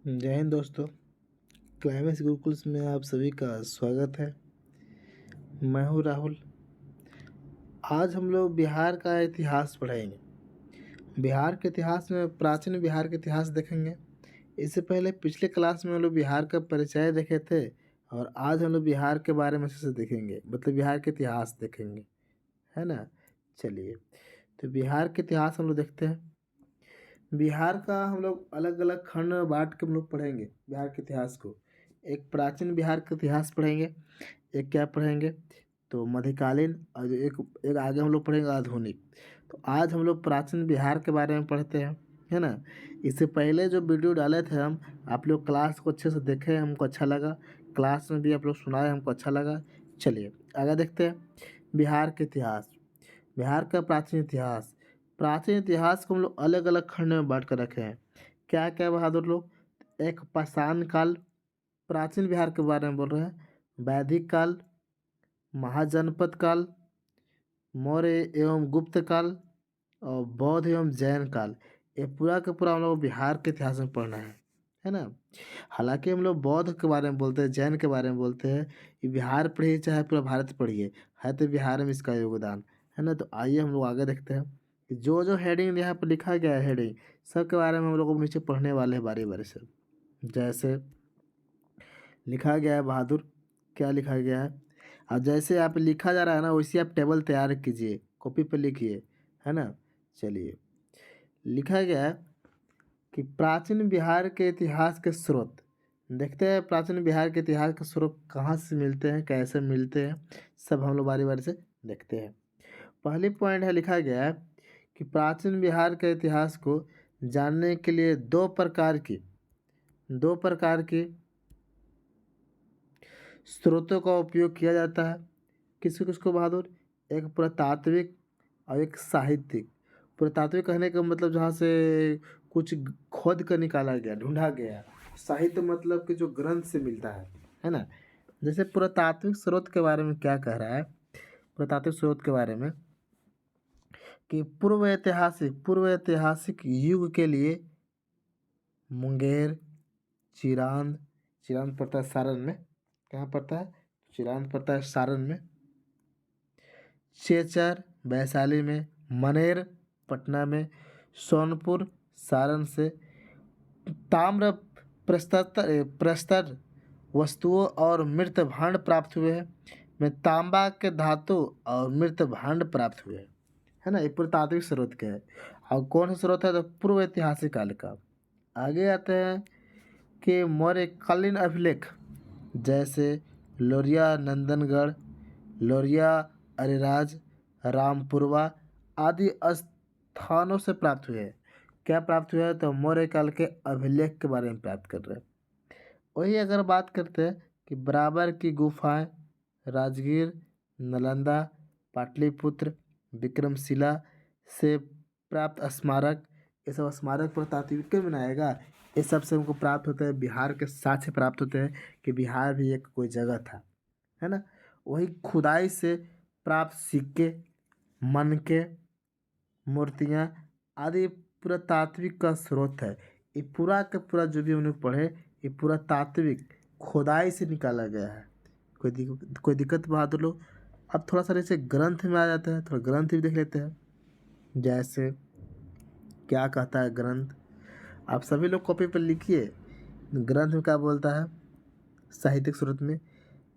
जय हिंद दोस्तों। क्लाइमेक्स गुरुकुल्स में आप सभी का स्वागत है। मैं हूँ राहुल। आज हम लोग बिहार का इतिहास पढ़ेंगे। बिहार के इतिहास में प्राचीन बिहार के इतिहास देखेंगे। इससे पहले पिछले क्लास में हम लोग बिहार का परिचय देखे थे और आज हम लोग बिहार के बारे में से देखेंगे, मतलब बिहार के इतिहास देखेंगे, है ना। चलिए, तो बिहार के इतिहास हम लोग देखते हैं। बिहार का हम लोग अलग अलग खंड में बांट के हम लोग पढ़ेंगे बिहार के इतिहास को। एक प्राचीन बिहार का इतिहास पढ़ेंगे, एक क्या पढ़ेंगे तो मध्यकालीन, और एक एक आगे हम लोग पढ़ेंगे आधुनिक। तो आज हम लोग प्राचीन बिहार के बारे में पढ़ते हैं, है ना। इससे पहले जो वीडियो डाले थे हम, आप लोग क्लास को अच्छे से देखे, हमको अच्छा लगा। क्लास में भी आप लोग सुनाए, हमको अच्छा लगा। चलिए आगे देखते हैं। बिहार के इतिहास, बिहार का प्राचीन इतिहास। प्राचीन इतिहास को हम लोग अलग अलग खंड में बांट कर रखे हैं। क्या क्या बहादुर लोग? एक पाषाण काल, प्राचीन बिहार के बारे में बोल रहे हैं। वैदिक काल, महाजनपद काल, मौर्य एवं गुप्त काल और बौद्ध एवं जैन काल। ये पूरा का पूरा हम लोग बिहार के इतिहास में पढ़ना है ना। हालांकि हम लोग बौद्ध के बारे में बोलते हैं, जैन के बारे में बोलते हैं। ये बिहार पढ़िए चाहे पूरा भारत पढ़िए, है तो बिहार में इसका योगदान, है ना। तो आइए हम लोग आगे देखते हैं कि जो जो हेडिंग यहाँ पर लिखा गया है, हेडिंग सब के बारे में हम लोग नीचे पढ़ने वाले हैं बारी बारी से। जैसे लिखा गया है बहादुर, क्या लिखा गया है, और जैसे आप लिखा जा रहा है ना वैसे आप टेबल तैयार कीजिए, कॉपी पर लिखिए, है ना। चलिए, लिखा गया है कि प्राचीन बिहार के इतिहास के स्रोत। देखते हैं प्राचीन बिहार के इतिहास के स्रोत कहाँ से मिलते हैं, कैसे मिलते हैं, सब हम लोग बारी बारी से देखते हैं। पहली पॉइंट है, लिखा गया है कि प्राचीन बिहार के इतिहास को जानने के लिए दो प्रकार की स्रोतों का उपयोग किया जाता है। किसको किसको बहादुर? एक पुरातात्विक और एक साहित्यिक। पुरातात्विक कहने का मतलब जहाँ से कुछ खोद कर निकाला गया, ढूंढा गया। साहित्य मतलब कि जो ग्रंथ से मिलता है ना। जैसे पुरातात्विक स्रोत के बारे में क्या कह रहा है, पुरातात्विक स्रोत के बारे में कि पूर्व ऐतिहासिक युग के लिए मुंगेर, चिरांद, चिरांद पड़ता है सारण में, कहाँ पड़ता है? चिरांद पड़ता है सारण में। चेचर वैशाली में, मनेर पटना में, सोनपुर सारण से ताम्र प्रस्तर वस्तुओं और मृत भांड प्राप्त हुए हैं। में तांबा के धातु और मृत भांड प्राप्त हुए हैं, है ना। ये पुरातात्विक स्रोत के है। और कौन सा स्रोत है? तो पूर्व ऐतिहासिक काल का। आगे आते हैं कि मौर्यकालीन अभिलेख, जैसे लोरिया नंदनगढ़, लोरिया अरिराज, रामपुरवा आदि स्थानों से प्राप्त हुए हैं। क्या प्राप्त हुआ है? तो मौर्य काल के अभिलेख के बारे में प्राप्त कर रहे हैं। वही अगर बात करते हैं कि बराबर की गुफाएं, राजगीर, नालंदा, पाटलिपुत्र, विक्रमशिला से प्राप्त स्मारक, ये सब स्मारक पुरातात्विक में बनाएगा। ये सब से हमको प्राप्त होते हैं, बिहार के साक्ष्य प्राप्त होते हैं कि बिहार भी एक कोई जगह था, है ना। वही खुदाई से प्राप्त सिक्के, मनके, मूर्तियाँ आदि पुरातात्विक का स्रोत है। ये पूरा का पूरा जो भी उन्हें पढ़े, ये पुरातात्विक खुदाई से निकाला गया है। कोई दिक्कत बहादुर लोग? अब थोड़ा सा जैसे ग्रंथ में आ जाता है, थोड़ा ग्रंथ भी देख लेते हैं। जैसे क्या कहता है ग्रंथ, आप सभी लोग कॉपी पर लिखिए। ग्रंथ में क्या बोलता है साहित्यिक स्रोत में?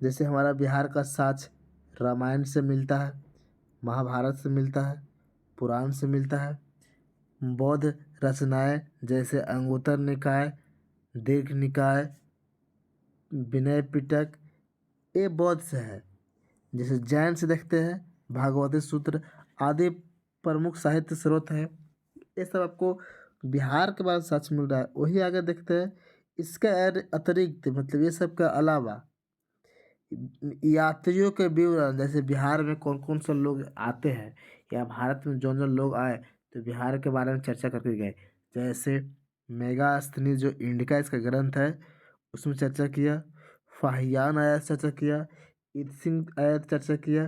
जैसे हमारा बिहार का साक्ष्य रामायण से मिलता है, महाभारत से मिलता है, पुराण से मिलता है। बौद्ध रचनाएं जैसे अंगुत्तर निकाय, दीर्घ निकाय, विनय पिटक, ये बौद्ध से है। जैसे जैन से देखते हैं भागवती सूत्र आदि प्रमुख साहित्य स्रोत हैं। ये सब आपको बिहार के बारे में सच मिल रहा है। वही आगे देखते हैं, इसके अतिरिक्त मतलब ये सब के अलावा यात्रियों के विवरण, जैसे बिहार में कौन कौन से लोग आते हैं या भारत में जो जो लोग आए तो बिहार के बारे में चर्चा करके गए। जैसे मेगास्थनी जो इंडिका इसका ग्रंथ है उसमें चर्चा किया, फाहियान आया तो चर्चा किया, ईत सिंह आया तो चर्चा किया,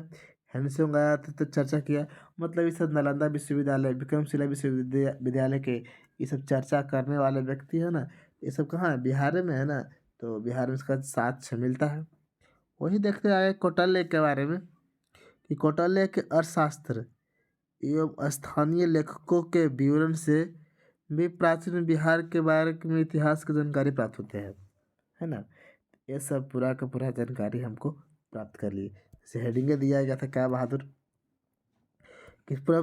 हेनसोंग आया तो चर्चा किया। मतलब ये सब नालंदा विश्वविद्यालय, विक्रमशिला विश्वविद्यालय के ये सब चर्चा करने वाले व्यक्ति है ना। ये सब कहाँ है, बिहार में है ना। तो बिहार में इसका साक्ष्य मिलता है। वही देखते आए कौटिल्य के बारे में कि कौटिल्य के अर्थशास्त्र एवं स्थानीय लेखकों के विवरण से भी प्राचीन बिहार के बारे में इतिहास की जानकारी प्राप्त होते हैं, है ना। ये सब पूरा का पूरा जानकारी हमको प्राप्त कर ली। जैसे हेडिंगे दिया गया था क्या बहादुर, कि पूरा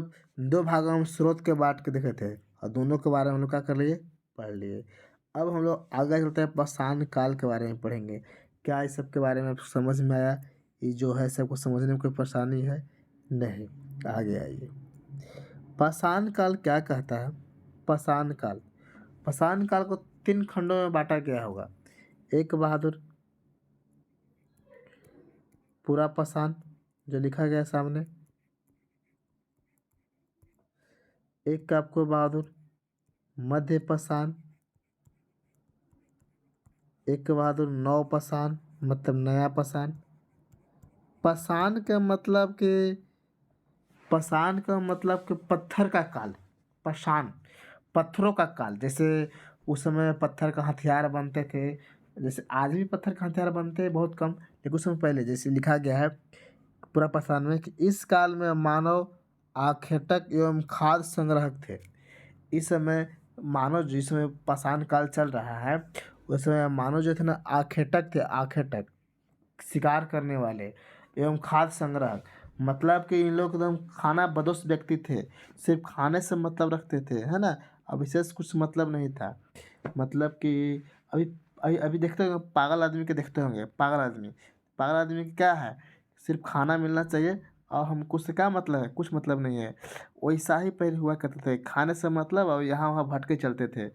2 भागों में स्रोत के बांट के देखे थे और दोनों के बारे में हम लोग क्या कर लिए, पढ़ लिए। अब हम लोग आगे चलते हैं, पाषाण काल के बारे में पढ़ेंगे। क्या इस सब के बारे में आपको समझ में आया? ये जो है सबको समझने में कोई परेशानी है? नहीं। आगे आइए, पाषाण काल क्या कहता है। पाषाण काल, पाषाण काल को 3 खंडों में बांटा गया होगा। एक बहादुर पूरा पाषाण जो लिखा गया सामने, एक आपको बहादुर मध्य पाषाण, एक बहादुर नव पाषाण मतलब नया पाषाण। पाषाण का मतलब कि पाषाण का मतलब कि पत्थर का काल। पाषाण पत्थरों का काल, जैसे उस समय पत्थर का हथियार बनते थे, जैसे आज भी पत्थर का हथियार बनते हैं बहुत कम, लेकिन उस समय पहले जैसे लिखा गया है पूरा पाषाण में कि इस काल में मानव आखेटक एवं खाद्य संग्राहक थे। इस समय मानव, जिस समय पाषाण काल चल रहा है उस समय मानव जो थे ना आखेटक थे, आखेटक शिकार करने वाले एवं खाद्य संग्राहक, मतलब कि इन लोग एकदम खाना बदोश व्यक्ति थे, सिर्फ खाने से मतलब रखते थे, है ना। अब विशेष कुछ मतलब नहीं था। मतलब कि अभी अभी अभी देखते होंगे पागल आदमी के, देखते होंगे पागल आदमी, पागल आदमी की क्या है, सिर्फ खाना मिलना चाहिए और हमको उससे क्या मतलब है, कुछ मतलब नहीं है। वैसा ही पहले हुआ करते थे, खाने से मतलब और यहाँ वहाँ भटके चलते थे।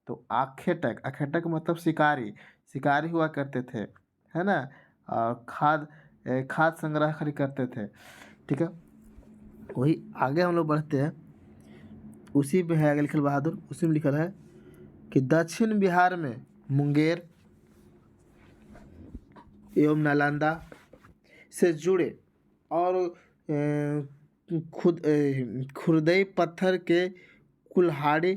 तो आखेटक, आखेटक मतलब शिकारी, शिकारी हुआ करते थे, है ना। और खाद संग्रह खरी करते थे, ठीक है। वही आगे हम लोग बढ़ते हैं, उसी में है आगे लिखल बहादुर, उसी में लिखल है कि दक्षिण बिहार में मुंगेर एवं नालंदा से जुड़े और खुरदई पत्थर के कुल्हाड़ी,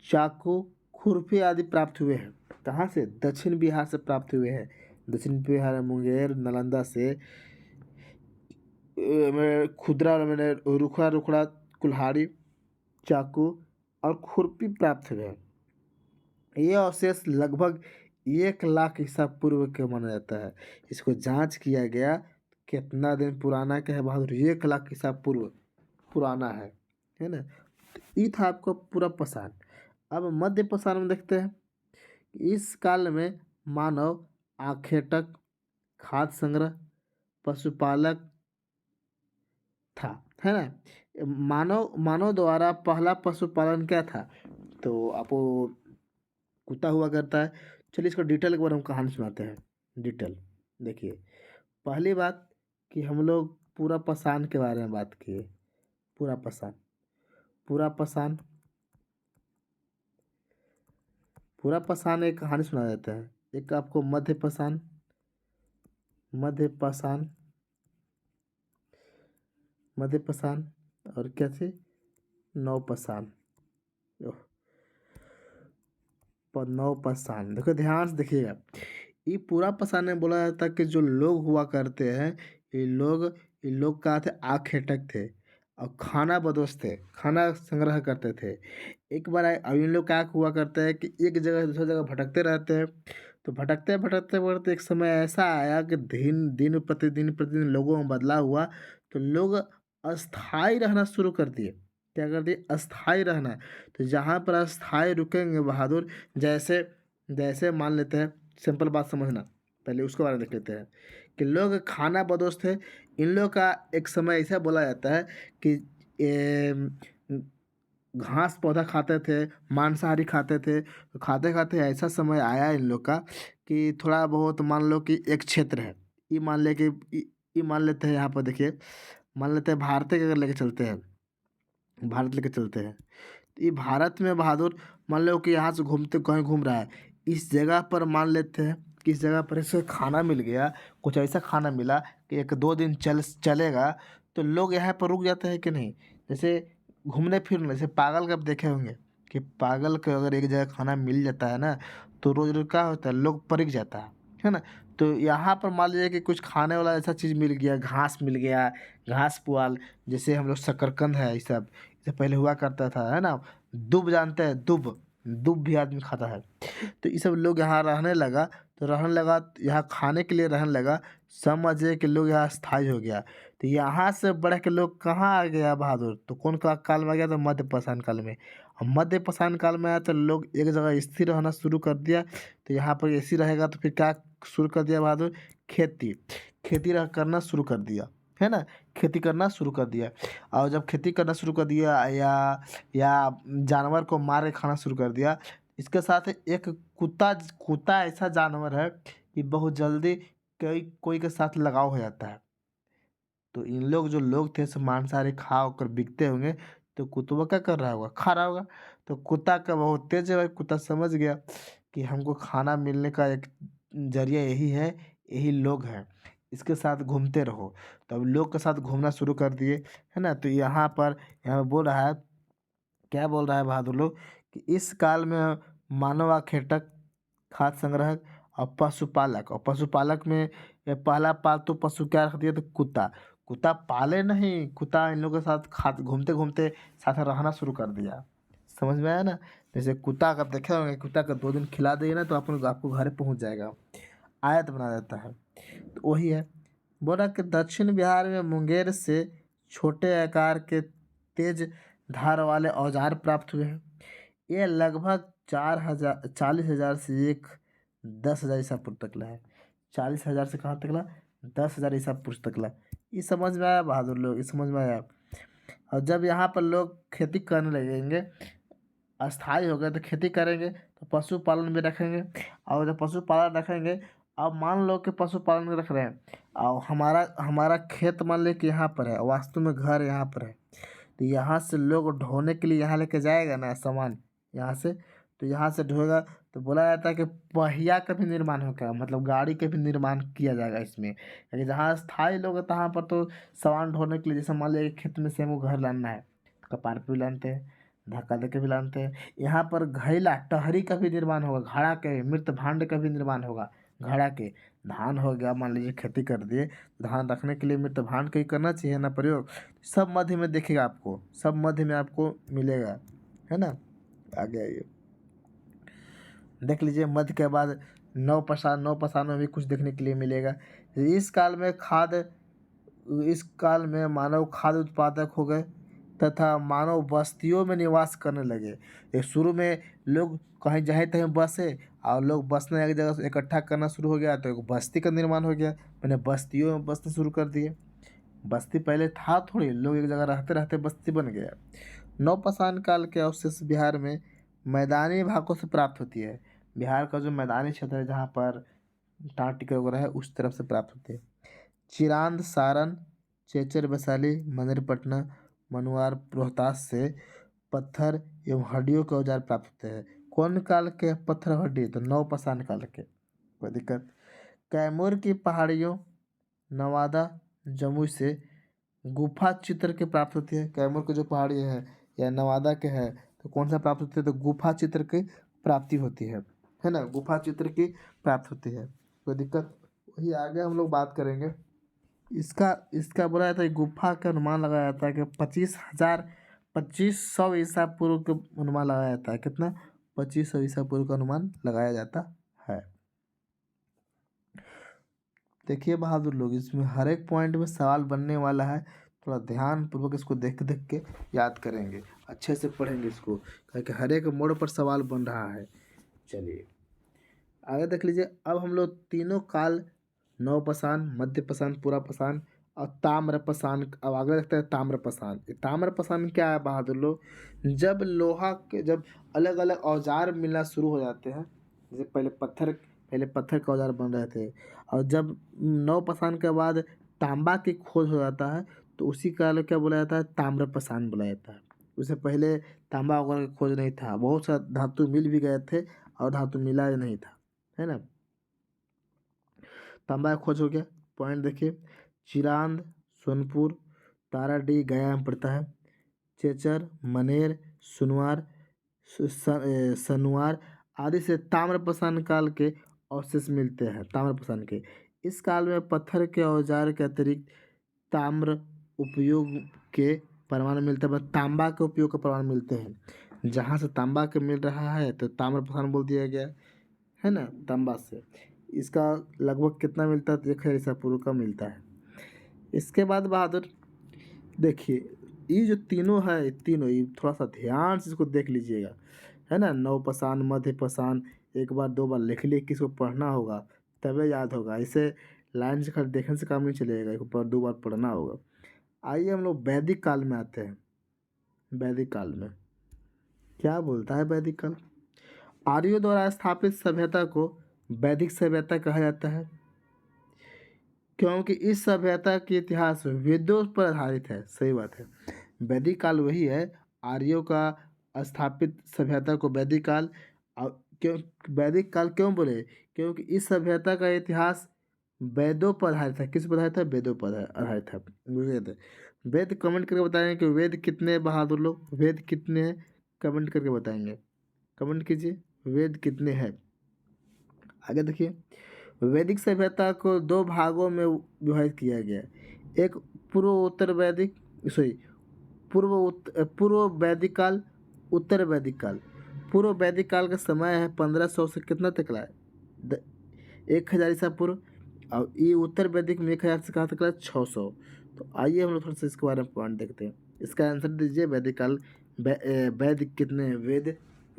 चाकू, खुरपी आदि प्राप्त हुए हैं। कहाँ से? दक्षिण बिहार से प्राप्त हुए हैं। दक्षिण बिहार में मुंगेर नालंदा से खुदरा मैंने रुखड़ा रुखड़ा कुल्हाड़ी, चाकू और खुरपी प्राप्त हुए हैं। ये अवशेष लगभग 1 लाख ईसा पूर्व के माना जाता है। इसको जांच किया गया, कितना दिन पुराना क्या है बहादुर, 1 लाख ईसा पूर्व पुराना है ना। ये था आपको पूरा पाषाण। अब मध्य पाषाण में देखते हैं, इस काल में मानव आखेटक, खाद्य संग्रह, पशुपालक था, है ना। मानव मानव द्वारा पहला पशुपालन क्या था, तो आपको कुत्ता हुआ करता है। चलिए इसको डिटेल के बारे में कहानी सुनाते हैं, डिटेल। देखिए, पहली बात कि हम लोग पूरा पाषाण के बारे में बात किए। पूरा पाषाण, पूरा पाषाण, पूरा पाषाण एक कहानी सुना देता है। एक आपको मध्य पाषाण, मध्य पाषाण, मध्य पाषाण और क्या थी, नव पाषाण। नव पाषाण देखो ध्यान से देखिएगा, ये पूरा पाषाण में बोला जाता है कि जो लोग हुआ करते हैं, ये लोग क्या थे, आखेटक थे और खाना बदोश थे, खाना संग्रह करते थे। एक बार अब इन लोग क्या हुआ करते हैं कि एक जगह से दूसरी जगह भटकते रहते हैं। तो भटकते भटकते भटकते एक समय ऐसा आया कि दिन दिन प्रतिदिन लोगों में बदलाव हुआ। तो लोग अस्थाई रहना शुरू कर दिए। क्या कर दिए? अस्थाई रहना। तो जहाँ पर अस्थाई रुकेंगे बहादुर, जैसे जैसे मान लेते हैं, सिंपल बात समझना, पहले उसके बारे में देख लेते हैं कि लोग खाना बदोश थे। इन लोग का एक समय ऐसा बोला जाता है कि घास पौधा खाते थे, मांसाहारी खाते थे। तो खाते खाते ऐसा समय आया इन लोग का कि थोड़ा बहुत मान लो कि एक क्षेत्र है, ये मान ले कि ये मान लेते हैं, यहाँ पर देखिए, मान लेते हैं भारत के अगर लेके चलते हैं, भारत लेके चलते हैं, तो ये भारत में बहादुर मान लो कि यहाँ से घूमते कहीं घूम रहा है, इस जगह पर मान लेते हैं कि इस जगह पर इसे खाना मिल गया, कुछ ऐसा खाना मिला कि 1-2 दिन चलेगा। तो लोग यहाँ पर रुक जाते हैं कि नहीं। जैसे घूमने फिरने, जैसे पागल का आप देखे होंगे कि पागल को अगर एक जगह खाना मिल जाता है ना, तो रोज़-रोज़ क्या होता है, लोग परिक जाता है ना? तो यहाँ पर मान लीजिए कि कुछ खाने वाला ऐसा चीज़ मिल गया, घास मिल गया, घास पुआल, जैसे हम लोग शकरकंद है ये सब, ये पहले हुआ करता था, है ना? दूब जानते हैं दूब? दूब भी आदमी खाता है। तो ये सब लोग यहाँ रहने लगा, तो रहने लगा तो यहाँ खाने के लिए रहने लगा, समझिए कि लोग यहाँ स्थायी हो गया। तो यहाँ से बढ़ के लोग कहाँ आ गया बहादुर? तो कौन का काल में आ गया? तो मध्यपाषाण काल में। और मध्यपाषाण काल में आया तो लोग एक जगह स्थिर रहना शुरू कर दिया। तो यहाँ पर ऐसे ही रहेगा तो फिर क्या शुरू कर दिया बहादुर? खेती। खेती करना शुरू कर दिया, है ना? खेती करना शुरू कर दिया। और जब खेती करना शुरू कर दिया या जानवर को मार के खाना शुरू कर दिया, इसके साथ एक कुत्ता कुत्ता ऐसा जानवर है कि बहुत जल्दी कोई कोई के साथ लगाव हो जाता है। तो इन लोग जो लोग थे सब मांसाहारी खा होकर बिकते होंगे, तो कुत्ता क्या कर रहा होगा? खा रहा होगा। तो कुत्ता का बहुत तेज है भाई, कुत्ता समझ गया कि हमको खाना मिलने का एक ज़रिया यही है, यही लोग हैं, इसके साथ घूमते रहो। तो अब लोग के साथ घूमना शुरू कर दिए, है ना? तो यहाँ बोल रहा है, क्या बोल रहा है बहादुर लोग कि इस काल में मानव आखेटक, खाद्य संग्रहक और पशुपालक, और पशुपालक में पहला पालतू पशु क्या रख दिया? तो कुत्ता। कुत्ता पाले नहीं, कुत्ता इन लोगों के साथ खा घूमते घूमते साथ रहना शुरू कर दिया। समझ में आया ना? जैसे कुत्ता का देखे होंगे, कुत्ता का 2 दिन खिला दिए ना तो आपको घर पहुंच जाएगा, आयत बना देता है। तो वही है, बोला कि दक्षिण बिहार में मुंगेर से छोटे आकार के तेज धार वाले औजार प्राप्त हुए हैं। ये लगभग 40,000 से एक 10,000 ईसा पूर्व तक ला है। 40,000 से कहाँ तक ला? 10,000 ईसा पूर्व तक ला। ये समझ में आया बहादुर लोग? ये समझ में आया? और जब यहाँ पर लोग खेती करने लगेंगे, अस्थायी हो गए तो खेती करेंगे, तो पशुपालन भी रखेंगे। और जब पशुपालन रखेंगे, अब मान लो कि पशुपालन रख रहे हैं और हमारा हमारा खेत मान लो कि यहाँ पर है, वास्तव में घर यहाँ पर है। तो यहाँ से लोग ढोने के लिए यहाँ लेके जाएगा ना सामान, यहाँ से, तो यहाँ से ढोएगा। तो बोला जाता है कि पहिया का भी निर्माण होगा, मतलब गाड़ी के भी निर्माण किया जाएगा इसमें, क्योंकि जहाँ स्थायी लोग हैं तहाँ पर तो सामान ढोने के लिए, जैसे मान लीजिए खेत में से हमको घर लाना है, तो कपार पे भी लानते हैं, धक्का दे के भी लानते हैं। यहाँ पर घैला टहरी का भी निर्माण होगा, घड़ा के मृत भांड का भी निर्माण होगा। घड़ा के धान हो गया, मान लीजिए खेती कर दिए, धान रखने के लिए मृत भांड का ही करना चाहिए ना प्रयोग। सब मध्य में देखिएगा आपको, सब मध्य में आपको मिलेगा, है ना? आगे आइए, देख लीजिए मध्य के बाद नवपाषाण में भी कुछ देखने के लिए मिलेगा। इस काल में इस काल में मानव खाद्य उत्पादक हो गए तथा मानव बस्तियों में निवास करने लगे। ये शुरू में लोग कहीं जहाँ तहीं बसे, और लोग बसने एक जगह से इकट्ठा करना शुरू हो गया, तो एक बस्ती का निर्माण हो गया। मैंने बस्तियों में बसना शुरू कर दिए। बस्ती पहले था थोड़ी, लोग एक जगह रहते रहते बस्ती बन गया। नवपाषाण काल के अवशेष बिहार में मैदानी भागों से प्राप्त होती है। बिहार का जो मैदानी क्षेत्र है जहाँ पर टाट टिकर वगैरह है, उस तरफ से प्राप्त होती है। चिरांद, सारण, चेचर, वैशाली, मनेरपटना, मनुआर, रोहतास से पत्थर एवं हड्डियों के औजार प्राप्त होते हैं। कौन काल के पत्थर हड्डी? तो नवपाषाण काल के, कोई दिक्कत। कैमूर की पहाड़ियों, नवादा, जमुई से गुफा चित्र के प्राप्त होती है। कैमूर की जो पहाड़ी है या नवादा के है, तो कौन सा प्राप्त होती है? तो गुफा चित्र की प्राप्ति होती है ना? गुफा चित्र की प्राप्त होती है, कोई दिक्कत। वही आगे हम लोग बात करेंगे। इसका इसका बोला जाता है, गुफा का अनुमान लगाया जाता है कि 25,000 ईसा पूर्व का अनुमान लगाया जाता है। कितना? 2500 ईसा पूर्व का अनुमान लगाया जाता है। देखिए बहादुर लोग, इसमें हर एक पॉइंट में सवाल बनने वाला है, थोड़ा ध्यान पूर्वक इसको देख देख के याद करेंगे, अच्छे से पढ़ेंगे इसको, क्योंकि हर एक मोड़ पर सवाल बन रहा है। चलिए आगे देख लीजिए। अब हम लोग तीनों काल, नवपाषाण, मध्यपाषाण, पुरापाषाण और ताम्रपाषाण, अब आगे देखते हैं ताम्रपाषाण। ये ताम्रपाषाण क्या है बहादुर लोग? जब अलग अलग औजार मिलना शुरू हो जाते हैं, जैसे पहले पत्थर के औजार बन रहे थे, और जब नवपाषाण के बाद तांबा की खोज हो जाता है, तो उसी काल क्या बोला जाता है? ताम्रपाषाण बोला जाता है। उससे पहले तांबा वगैरह की खोज नहीं था, बहुत सा धातु मिल भी गए थे और धातु मिला नहीं था, है ना? तांबा का खोज हो गया। पॉइंट देखिए, चिरांद, सोनपुर, ताराडीह गया में पड़ता है, चेचर, मनेर, सनुआर आदि से ताम्रपाषाण काल के अवशेष मिलते हैं। ताम्रपाषाण के इस काल में पत्थर के औजार के अतिरिक्त ताम्र उपयोग के प्रमाण मिलते हैं, तांबा के उपयोग के प्रमाण मिलते हैं। जहाँ से तांबा के मिल रहा है तो ताम्रपाषाण बोल दिया गया है ना, तांबा से। इसका लगभग कितना मिलता है तो 1000 ईसा पूर्व का मिलता है। इसके बाद बहादुर देखिए, ये जो तीनों है, तीनों ये थोड़ा सा ध्यान से इसको देख लीजिएगा, है ना। नवपाषाण, मध्यपाषाण एक बार 2 बार लिख लिख के इसको पढ़ना होगा, तबे याद होगा। इसे लाइन से खाली देखने से काम नहीं चलेगा, एक बार 2 बार पढ़ना होगा। आइए हम लोग वैदिक काल में आते हैं। वैदिक काल में क्या बोलता है वैदिक काल? आर्यों द्वारा स्थापित सभ्यता को वैदिक सभ्यता कहा जाता है, क्योंकि इस सभ्यता के इतिहास वेदों पर आधारित है। सही बात है, वैदिक काल वही है। आर्यों का स्थापित सभ्यता को वैदिक काल, क्यों वैदिक काल क्यों बोले? क्योंकि इस सभ्यता का इतिहास वेदों पर आधारित है। किस पर आधारित है? वेदों पर आधारित है। वेद वेद कमेंट करके बताएंगे कि वेद कितने हैं बहादुर लोग, वेद कितने हैं, कमेंट करके बताएंगे। कमेंट कीजिए वेद कितने हैं। आगे देखिए, वैदिक सभ्यता को 2 भागों में विभाजित किया गया है। एक पूर्व उत्तर वैदिक, सॉरी पूर्व वैदिक काल, उत्तर वैदिक काल। पूर्व वैदिक काल का समय है 1500 से कितना तक का है? 1000 ईसा पूर्व। और ये उत्तर वैदिक में 1000 से कहाँ तक है? 600। तो आइए हम लोग थोड़ा सा इसके बारे में पॉइंट देखते हैं। इसका आंसर दीजिए। वैदिक काल वैद कितने हैं?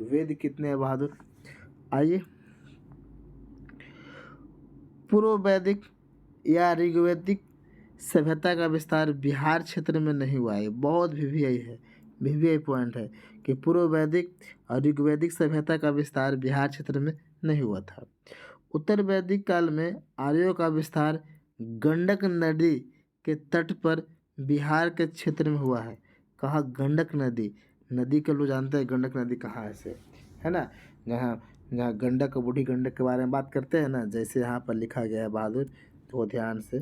वेद कितने हैं बहादुर? आइए, पूर्व वैदिक या ऋग्वैदिक सभ्यता का विस्तार बिहार क्षेत्र में नहीं हुआ है। बहुत वीवीआई पॉइंट है कि पूर्व वैदिक और ऋग्वैदिक सभ्यता का विस्तार बिहार क्षेत्र में नहीं हुआ था। उत्तर वैदिक काल में आर्यों का विस्तार गंडक नदी के तट पर बिहार के क्षेत्र में हुआ है। कहाँ? गंडक नदी। नदी के लोग जानते हैं गंडक नदी कहाँ है से, है ना। जहाँ जहाँ गंडक, बूढ़ी गंडक के बारे में बात करते हैं ना, जैसे यहाँ पर लिखा गया है बहादुर, तो ध्यान से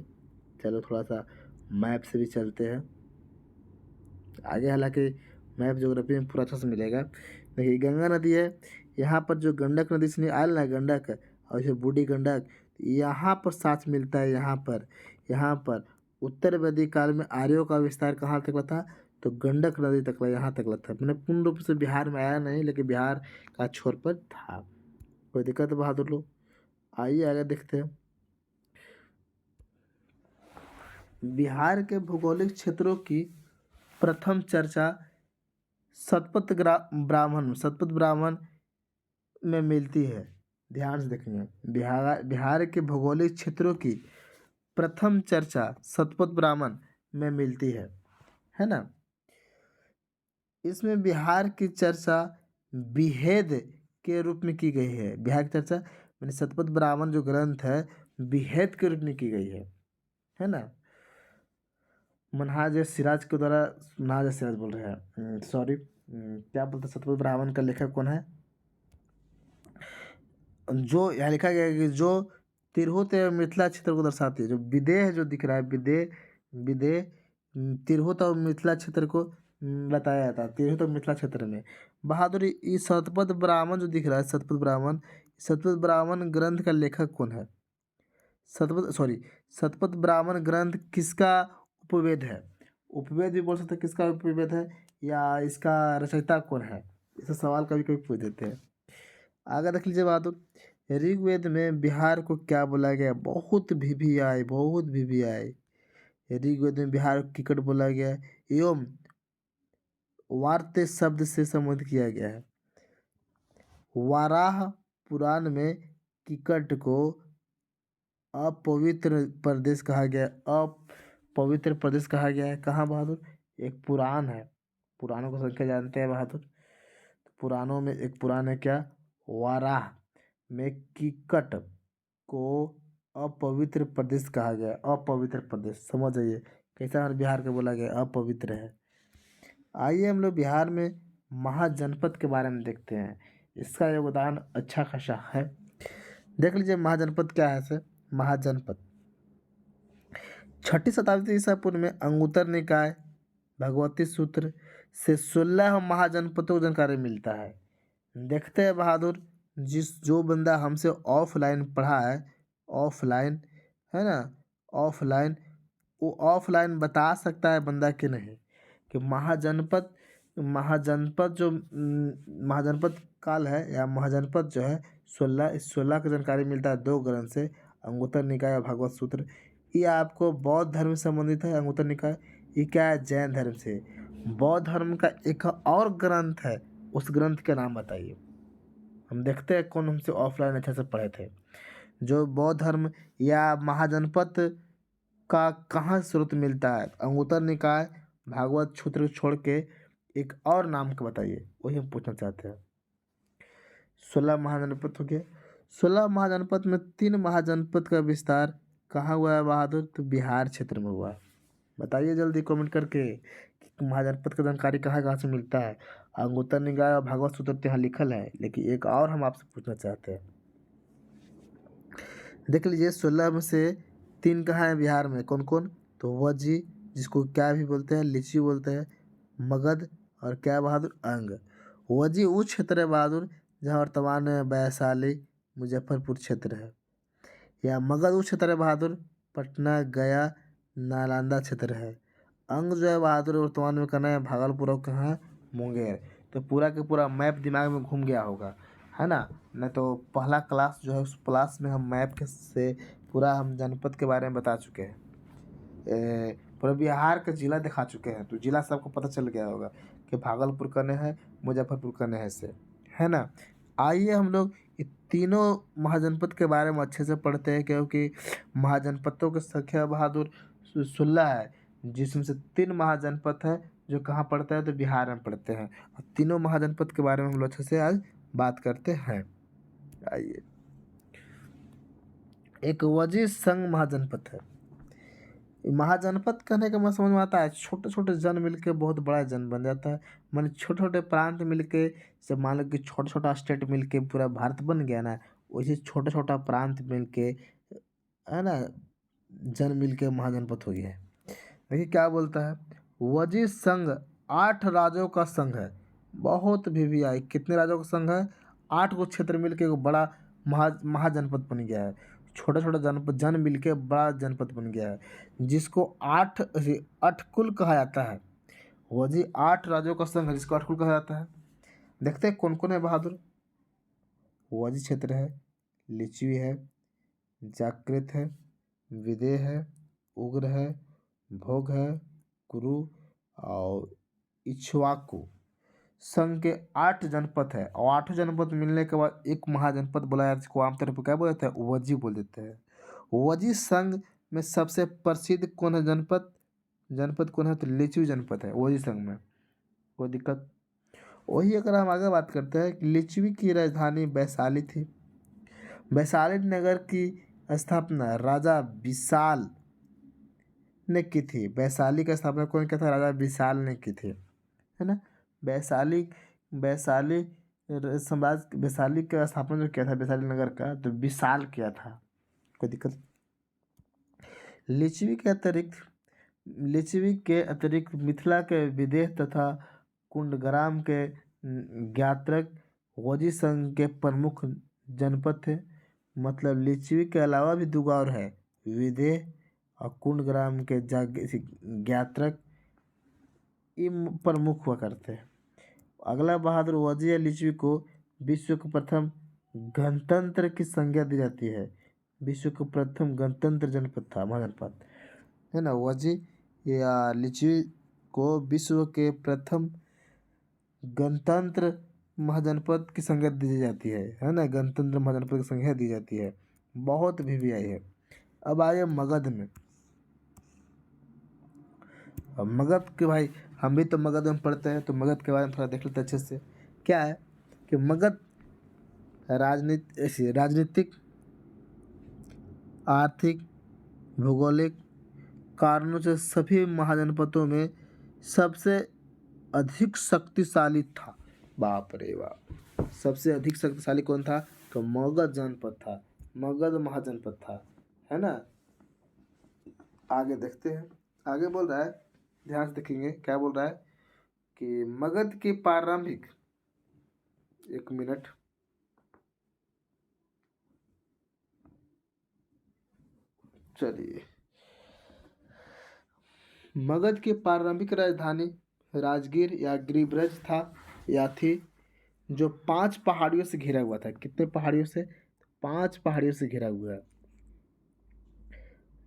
चलो, थोड़ा सा मैप से भी चलते हैं आगे। हालांकि मैप ज्योग्राफी में पूरा अच्छा से मिलेगा। देखिए, गंगा नदी है यहाँ पर, जो गंडक नदी से आयल ना गंडक, और जो बूढ़ी गंडक यहाँ पर साथ मिलता है। यहाँ पर उत्तर वैदिक काल में आर्यों का विस्तार कहाँ तक था? तो गंडक नदी तक, यहाँ तक था। मैंने पूर्ण रूप से बिहार में आया नहीं, लेकिन बिहार का छोर पर था। कोई दिक्कत है बहादुर लोग? आइए आगे देखते हैं। बिहार के भौगोलिक क्षेत्रों की प्रथम चर्चा शतपथ ब्राह्मण में मिलती है। ध्यान से देखेंगे, बिहार के भौगोलिक क्षेत्रों की प्रथम चर्चा शतपथ ब्राह्मण में मिलती है ना। इसमें बिहार की चर्चा बिहेद के रूप में की गई है। बिहार की चर्चा मैंने शतपथ ब्राह्मण जो ग्रंथ है, बिहेद के रूप में की गई है ना। मनहाज सिराज के द्वारा, मनहाज सिराज बोल रहे हैं, सॉरी, क्या बोलते हैं, शतपथ ब्राह्मण का लेखक कौन है? जो यहाँ लिखा गया है कि जो तिरहुत एवं मिथिला क्षेत्र को दर्शाती है। जो विदेह जो दिख रहा है, विदेह तिरहुत और मिथिला क्षेत्र को बताया जाता है। तिरहुत और मिथिला क्षेत्र में बहादुर, ये शतपथ ब्राह्मण जो दिख रहा है, शतपथ ब्राह्मण ग्रंथ का लेखक कौन है? शतपथ ब्राह्मण ग्रंथ किसका उपवेद है? उपवेद भी बोल सकते हैं, किसका उपवेद है, या इसका रचयिता कौन है? इसका सवाल कभी कभी पूछ देते हैं। आगे देख लीजिए बहादुर, ऋग्वेद में बिहार को क्या बोला गया? बहुत वीवीआई। ऋग्वेद में बिहार को किकट बोला गया है, एवं वार्ते शब्द से संबोधित किया गया है। वाराह पुराण में किकट को अपवित्र प्रदेश कहा गया है। अपवित्र प्रदेश कहा गया है। कहाँ बहादुर? एक पुराण है, पुराणों की संख्या जानते हैं बहादुर। पुराणों में एक पुराण है क्या? वाराह में किकट को अपवित्र प्रदेश कहा गया। अपवित्र प्रदेश, समझ आइए कैसा हमारे बिहार का बोला गया, अपवित्र है। आइए हम लोग बिहार में महाजनपद के बारे में देखते हैं। इसका योगदान अच्छा खासा है। देख लीजिए महाजनपद क्या है। सर, महाजनपद 6ठी शताब्दी ईसा पूर्व में अंगुत्तर निकाय भगवती सूत्र से 16 महाजनपदों को जानकारी मिलता है। देखते हैं बहादुर जो बंदा हमसे ऑफलाइन पढ़ा है, ऑफलाइन, है ना, ऑफलाइन, वो ऑफलाइन बता सकता है बंदा कि नहीं कि महाजनपद, महाजनपद काल है या महाजनपद जो है 16 की जानकारी मिलता है 2 ग्रंथ से, अंगुत्तर निकाय और भागवत सूत्र। ये आपको बौद्ध धर्म से संबंधित है अंगुत्तर निकाय। ये क्या है? जैन धर्म से। बौद्ध धर्म का एक और ग्रंथ है, उस ग्रंथ का नाम बताइए। हम देखते हैं कौन हमसे ऑफलाइन अच्छे से पढ़े थे। जो बौद्ध धर्म या महाजनपद का कहाँ स्रोत मिलता है? अंगुत्तर निकाय, भागवत सूत्र को छोड़ के एक और नाम का बताइए, वही हम पूछना चाहते हैं। 16 महाजनपद हो गया। 16 महाजनपद में 3 महाजनपद का विस्तार कहाँ हुआ है बहादुर? तो बिहार क्षेत्र में हुआ है। बताइए जल्दी कमेंट करके कि महाजनपद का जानकारी कहाँ कहाँ से मिलता है। अंगुत्तर निकाय और भागवत सूत्र तो यहाँ लिखल है, लेकिन एक और हम आपसे पूछना चाहते हैं। देख लीजिए 16 में से 3 कहाँ है बिहार में? कौन कौन? तो वज्जी, जिसको क्या भी बोलते हैं, लीची बोलते हैं, मगध, और क्या बहादुर? अंग। वज्जी वो क्षेत्र है बहादुर जहाँ वर्तमान में वैशाली मुजफ्फरपुर क्षेत्र है। या मगध वो क्षेत्र है बहादुर पटना, गया, नालंदा क्षेत्र है। अंग जो है बहादुर वर्तमान में करना है भागलपुर और कहाँ है? मुंगेर। तो पूरा का पूरा मैप दिमाग में घूम गया होगा, है ना? नहीं तो पहला क्लास जो है उस क्लास में हम मैप के से पूरा हम जनपद के बारे में बता चुके हैं, पूरा बिहार का जिला दिखा चुके हैं। तो जिला सबको पता चल गया होगा कि भागलपुर कने है, मुजफ्फरपुर कने है से, है ना? आइए हम लोग ये तीनों महाजनपद के बारे में अच्छे से पढ़ते हैं, क्योंकि महाजनपदों की संख्या बहादुर 16 है, जिसमें से 3 महाजनपद है जो कहाँ पड़ता है? तो बिहार में पड़ते हैं। और तीनों महाजनपद के बारे में हम लोग अच्छे से आज बात करते हैं। आइए, एक वजीर संघ महाजनपद है। महाजनपद कहने का मतलब समझ में आता है छोटे छोटे जन मिलके बहुत बड़ा जन बन जाता है। माने छोटे छोटे प्रांत मिलके, जब मान लो कि छोटा छोटा स्टेट मिलके पूरा भारत बन गया ना, वैसे छोटा छोटा प्रांत मिलके, है ना, जन मिलके महाजनपद हो गया है। देखिए क्या बोलता है, वजीर संघ 8 राज्यों का संघ है। बहुत वीवीआई, कितने राज्यों का संघ है? 8 को क्षेत्र मिलके एक बड़ा महाजनपद बन गया है। छोटा छोटा जनपद जन मिलके बड़ा जनपद बन गया है, जिसको 8 कुल कहा जाता है। वजीर 8 राज्यों का संघ है जिसको 8 कुल कहा जाता है। देखते हैं कौन कौन है बहादुर। वजी क्षेत्र है, लिच्छवी है, जाकृत है, विदेह है, उग्र है, भोग है, कुरु और इक्ष्वाकु। संघ के 8 जनपद है, और 8 जनपद मिलने के बाद एक महाजनपद बुलाया, जिसको आमतौर पर क्या बोल देते हैं? वजी बोल देते हैं। वजी संघ में सबसे प्रसिद्ध कौन है जनपद? जनपद कौन है? तो लिच्छवी जनपद है वजी संघ में। कोई दिक्कत? वही अगर हम आगे बात करते हैं कि लिच्छवी की राजधानी वैशाली थी। वैशाली नगर की स्थापना राजा विशाल ने की थी। वैशाली का स्थापना कौन किया था? राजा विशाल ने की थी, है ना? वैशाली वैशाली साम्राज्य, वैशाली का स्थापना जो किया था वैशाली नगर का, तो विशाल किया था। कोई दिक्कत? लिच्छवी के अतिरिक्त मिथिला के विदेह तथा कुंडग्राम के ज्ञात्रक वजी संघ के प्रमुख जनपद थे। मतलब लिच्छवी के अलावा भी 2 और है, विदेह और कुंडग्राम के ज्ञात्रक, ये प्रमुख हुआ करते हैं। अगला बहादुर वजी या लिच्छवी को विश्व के प्रथम गणतंत्र की संज्ञा दी जाती है। विश्व के प्रथम गणतंत्र जनपद था महाजनपद, है ना? वजी या लिच्छवी को विश्व के प्रथम गणतंत्र महाजनपद की संज्ञा दी जाती है ना? गणतंत्र महाजनपद की संज्ञा दी जाती है। बहुत वीवीआई है। अब आइए मगध में। अब मगध के भाई, हम भी तो मगध में पढ़ते हैं, तो मगध के बारे में थोड़ा देख लेते हैं अच्छे से। क्या है कि मगध राजनीतिक, आर्थिक, भौगोलिक कारणों से सभी महाजनपदों में सबसे अधिक शक्तिशाली था। बाप रे बाप, सबसे अधिक शक्तिशाली कौन था? तो मगध जनपद था, मगध महाजनपद था, है ना? आगे देखते हैं, आगे बोल रहा है, ध्यान से देखेंगे क्या बोल रहा है कि मगध की प्रारंभिक, एक मिनट, चलिए, मगध की प्रारंभिक राजधानी राजगीर या गिरिब्रज था या थी, जो 5 पहाड़ियों से घिरा हुआ था। कितने पहाड़ियों से? 5 पहाड़ियों से घिरा हुआ है।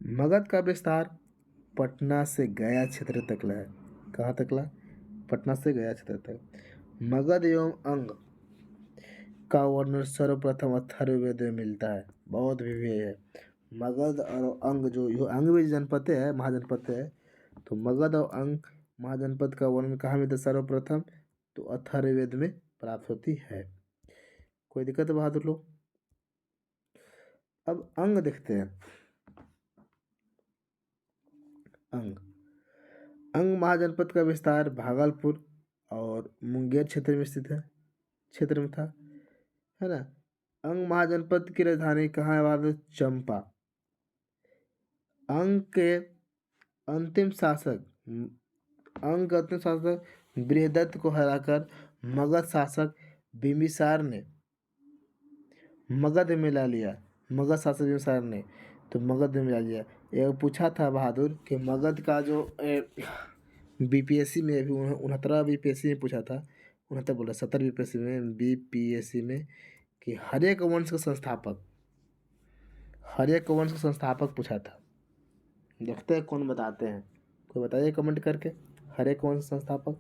मगध का विस्तार पटना से गया क्षेत्र तक है। कहाँ तक ला? पटना से गया क्षेत्र तक। मगध एवं अंग का वर्णन सर्वप्रथम अथर्ववेद में मिलता है। बहुत विवेक है। मगध और अंग, जो अंग भी जनपद है, महाजनपद है, तो मगध और अंग महाजनपद का वर्णन कहाँ मिलता है सर्वप्रथम? तो अथर्ववेद में प्राप्त होती है। कोई दिक्कत है बहादुर लोग? अब अंग देखते हैं। अंग महाजनपद का विस्तार भागलपुर और मुंगेर क्षेत्र में स्थित है, क्षेत्र में था, है ना। अंग महाजनपद की राजधानी कहाँ है बहादुर? चंपा। अंग के अंतिम शासक बृहदत्त को हराकर मगध शासक बिम्बिसार ने मगध में ला लिया। मगध शासक बिम्बिसार ने तो मगध में ला लिया। यह पूछा था बहादुर कि मगध का जो बीपीएससी में भी 69 बीपीएससी में पूछा था, 69 बोला 70 बीपीएससी में, बीपीएससी में, कि हर्यक वंश का संस्थापक पूछा था। देखते हैं कौन बताते हैं। कोई बताइए कमेंट करके, हर्यक वंश संस्थापक।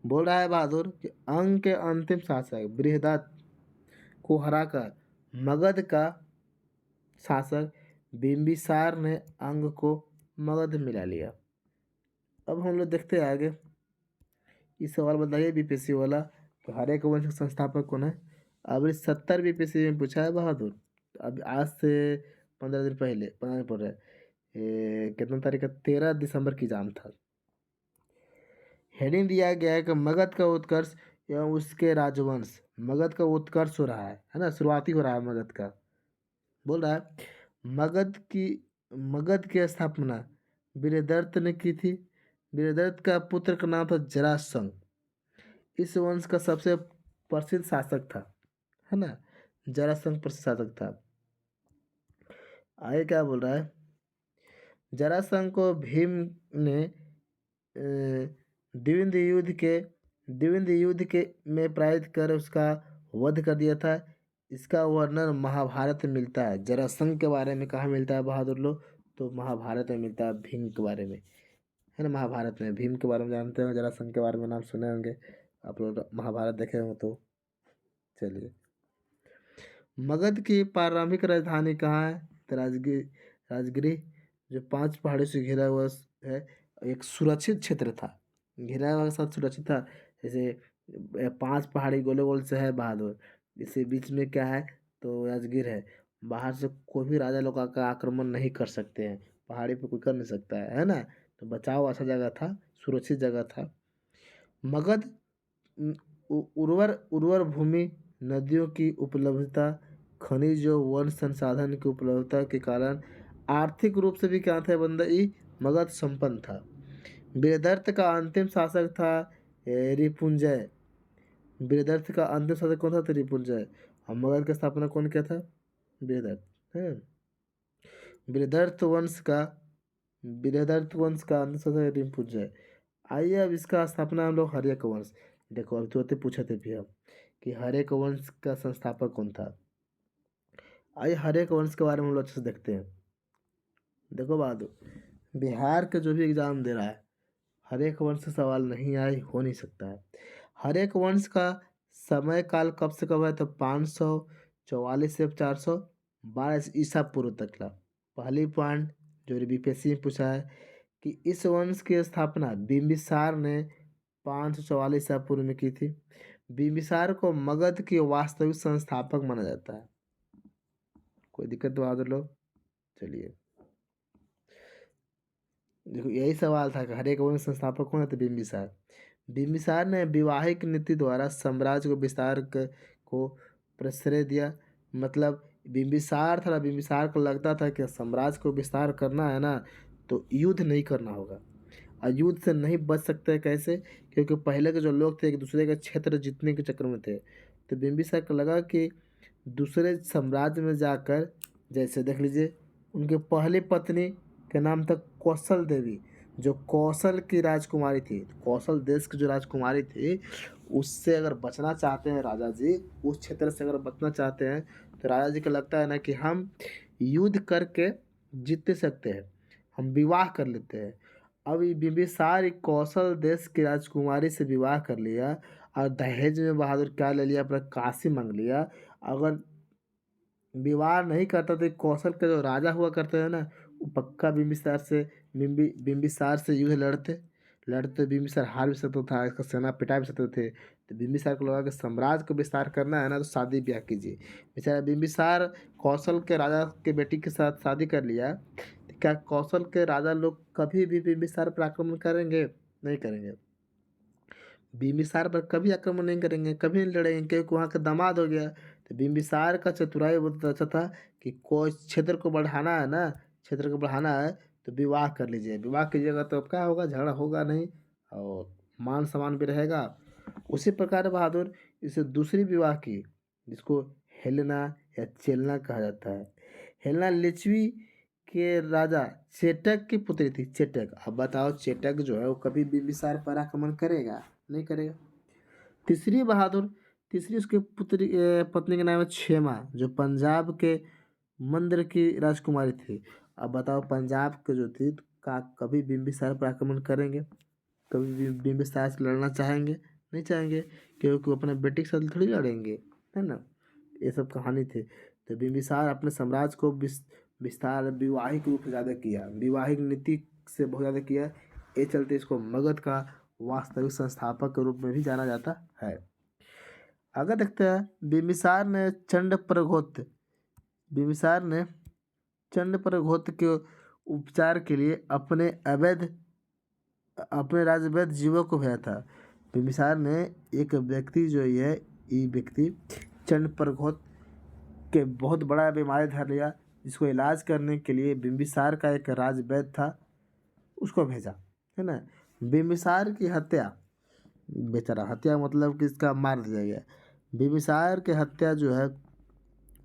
बोल रहा है बहादुर कि अंग के अंतिम शासक बृहदत्त को हराकर मगध का शासक बिम्बिसार ने अंग को मगध में ला लिया। अब हम लोग देखते हैं आगे। इस सवाल बताइए बीपीएससी वाला, तो हर्यक वंश का संस्थापक कौन है? अब 70 बीपीएससी में पूछा है बहादुर। अब आज से 15 दिन पहले बनाने पड़ रहा है। कितना तारीख का? 13 दिसंबर की एग्जाम था। हेडिंग दिया गया है कि मगध का उत्कर्ष एवं उसके राजवंश। मगध का उत्कर्ष हो रहा है ना, शुरुआती हो रहा है मगध का। बोल रहा है मगध की स्थापना बृहदत्त ने की थी। बृहदत्त का पुत्र का नाम था जरासंध। इस वंश का सबसे प्रसिद्ध शासक था, है ना। जरासंध प्रसिद्ध शासक था। आगे क्या बोल रहा है? जरासंध को भीम ने द्विविध युद्ध के में पराजित कर उसका वध कर दिया था। इसका वर्णन महाभारत में मिलता है। जरासंध के बारे में कहाँ मिलता है बहादुर लोग? तो महाभारत में मिलता है, भीम के बारे में, है ना। महाभारत में भीम के बारे में जानते हो, जरासंध के बारे में नाम सुने होंगे आप लोग, महाभारत देखे होंगे तो। चलिए, मगध की प्रारंभिक राजधानी कहाँ है? तो राजगिरी, जो 5 पहाड़ियों से घिरा हुआ है, एक सुरक्षित क्षेत्र था। घिरा हुआ के साथ सुरक्षित था। जैसे 5 पहाड़ी गोले गोल से है बहादुर, इसे बीच में क्या है? तो राजगीर है। बाहर से कोई भी राजा लोग का आक्रमण नहीं कर सकते हैं, पहाड़ी पे कोई कर नहीं सकता है ना। तो बचाव अच्छा जगह था, सुरक्षित जगह था। मगध उर्वर भूमि, नदियों की उपलब्धता, खनिज और वन संसाधन की उपलब्धता के कारण आर्थिक रूप से भी क्या था बंदा ये मगध संपन्न था। बृहदत्त का अंतिम शासक था रिपुंजय। बृहदत्त का अंतिम शासक कौन था? तो रिपुंजय। और मगध की स्थापना कौन किया था? बृहदत्त है। बृहदत्त वंश का अंतिम शासक रिपुंजय। आइए अब इसका स्थापना हम लोग हर्यक वंश। देखो अभी तुरंत पूछे थे भी हम कि हर्यक वंश का संस्थापक कौन था। आइए हर्यक वंश के बारे में हम लोग अच्छे से देखते हैं। देखो बहादुर, बिहार के जो भी एग्जाम दे रहा है, हर्यक वंश से सवाल नहीं आए, हो नहीं सकता है। हर्यक वंश का समय काल कब से कब है? तो 544 से 412 ईसा पूर्व तक ला। पहली पॉइंट जो बीपीएससी में पूछा है कि इस वंश की स्थापना बिम्बिसार ने 544 ईसा पूर्व में की थी। बिम्बिसार को मगध के वास्तविक संस्थापक माना जाता है। कोई दिक्कत तो बहादुर लोग? चलिए, देखो यही सवाल था कि हर्यक वंश संस्थापक कौन है? तो बिम्बिसार। बिम्बिसार ने वैवाहिक नीति द्वारा साम्राज्य को को प्रश्रय दिया। मतलब बिम्बिसार था, बिम्बिसार को लगता था कि साम्राज्य को विस्तार करना है ना, तो युद्ध नहीं करना होगा। और युद्ध से नहीं बच सकते कैसे? क्योंकि पहले के जो लोग थे एक दूसरे के क्षेत्र जीतने के चक्कर में थे। तो बिम्बिसार को लगा कि दूसरे साम्राज्य में जाकर, जैसे देख लीजिए उनकी पहली पत्नी का नाम था कौशल देवी, जो कौशल की राजकुमारी थी। कौशल देश की जो राजकुमारी थी, उससे अगर बचना चाहते हैं राजा जी, उस क्षेत्र से अगर बचना चाहते हैं, तो राजा जी को लगता है ना कि हम युद्ध करके जीत सकते हैं, हम विवाह कर लेते हैं। अब ये बिंबिसार एक कौशल देश की राजकुमारी से विवाह कर लिया और दहेज में बहादुर क्या ले लिया, अपना काशी मांग लिया। अगर विवाह नहीं करता तो कौशल के जो राजा हुआ करते हैं ना, वो पक्का बिंबिसार से युद्ध लड़ते लड़ते बिंबिसार हार भी सकता था, इसका सेना पिटा भी सकते थे। तो बिंबिसार को लगा कि साम्राज्य को विस्तार करना है ना, तो शादी ब्याह कीजिए। बेचारा बिंबिसार कौशल के राजा के बेटी के साथ शादी कर लिया, तो क्या कौशल के राजा लोग कभी भी बिंबिसार पर आक्रमण करेंगे? नहीं करेंगे। बिंबिसार पर कभी आक्रमण नहीं करेंगे, कभी नहीं लड़ेंगे, क्योंकि वहाँ का दामाद हो गया। तो बिंबिसार का चतुराई बहुत अच्छा था कि कोई क्षेत्र को बढ़ाना है ना, क्षेत्र को बढ़ाना है तो विवाह कर लीजिए। विवाह कीजिएगा तो अब क्या होगा, झगड़ा होगा नहीं और मान सम्मान भी रहेगा। उसी प्रकार बहादुर इसे दूसरी विवाह की, जिसको हेलेना या चेलना कहा जाता है। हेलेना लिच्छवी के राजा चेटक की पुत्री थी। चेटक, अब बताओ चेटक जो है वो कभी बिंबिसार पर आक्रमण करेगा? नहीं करेगा। तीसरी बहादुर, तीसरी उसके पत्नी का नाम है क्षेमा, जो पंजाब के मंद्र की राजकुमारी थी। अब बताओ पंजाब के जो थी का कभी बिंबिसार पर आक्रमण करेंगे? कभी भी बिंबिसार से लड़ना चाहेंगे? नहीं चाहेंगे, क्योंकि वो अपने बेटे के साथ थोड़ी लड़ेंगे, है ना। ये सब कहानी थी। तो बिंबिसार अपने साम्राज्य को विस्तार वैवाहिक रूप से ज़्यादा किया, वैवाहिक नीति से बहुत ज़्यादा किया। ये चलते इसको मगध का वास्तविक संस्थापक के रूप में भी जाना जाता है। अगर देखते हैं बिम्बिसार ने चंड के उपचार के लिए अपने राजवैद जीवों को भेजा था। बिम्बिसार ने एक व्यक्ति जो ये व्यक्ति चंड के बहुत बड़ा बीमारी धर लिया, जिसको इलाज करने के लिए बिम्बिसार का एक राजवैद था, उसको भेजा, है ना। बिम्बिसार की हत्या, बेचारा हत्या मतलब कि इसका मार दिया गया। बिम्बिसार की हत्या जो है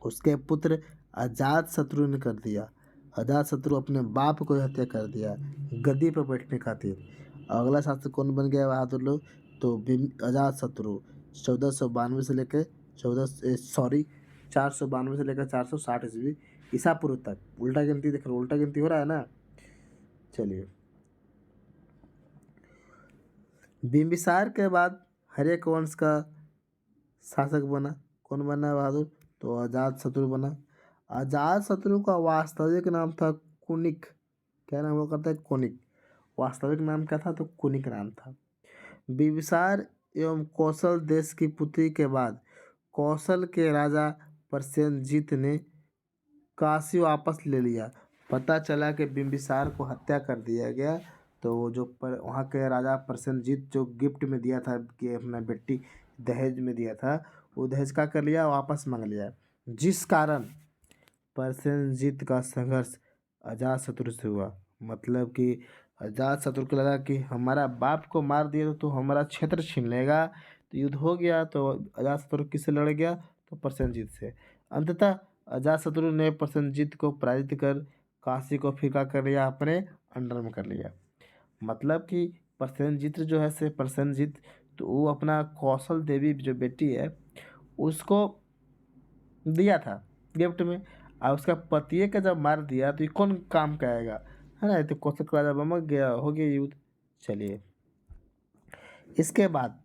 उसके पुत्र अजातशत्रु ने कर दिया। अजातशत्रु अपने बाप को हत्या कर दिया गद्दी पर बैठने खातिर। अगला शासक कौन बन गया बहादुर लोग? तो अजातशत्रु 1492 से लेकर 492 से लेकर 460 ईस्वी ईसा पूर्व तक। उल्टा गिनती देख रहे हो, उल्टा गिनती हो रहा है ना। चलिए, बिम्बिसार के बाद हर्यक वंश का शासक बना। कौन बना बहादुर? तो अजातशत्रु बना। अजातशत्रु का वास्तविक नाम था कुनिक। क्या नाम हुआ करता है? कुनिक। वास्तविक नाम क्या था? तो कुनिक नाम था। बिम्बिसार एवं कौशल देश की पुत्री के बाद कौशल के राजा प्रसेनजीत ने काशी वापस ले लिया। पता चला कि बिम्बिसार को हत्या कर दिया गया, तो वहाँ के राजा प्रसेनजीत जो गिफ्ट में दिया था कि अपना बेटी दहेज में दिया था, वो दहेज का कर लिया, वापस मांग लिया। जिस कारण प्रसेनजीत का संघर्ष अजातशत्रु से हुआ। मतलब कि अजातशत्रु को लगा कि हमारा बाप को मार दिया तो हमारा क्षेत्र छीन लेगा, तो युद्ध हो गया। तो अजातशत्रु किससे लड़ गया? तो प्रसेनजीत से। अंततः अजातशत्रु ने प्रसेनजीत को पराजित कर काशी को फिर क्या कर लिया? अपने अंडर में कर लिया। मतलब कि प्रसेनजीत तो वो अपना कौशल देवी जो बेटी है उसको दिया था गिफ्ट में, और उसका पतिए का जब मार दिया तो ये कौन काम का आएगा, है ना। तो कौशल का राजा बमक गया, हो गया युद्ध। चलिए, इसके बाद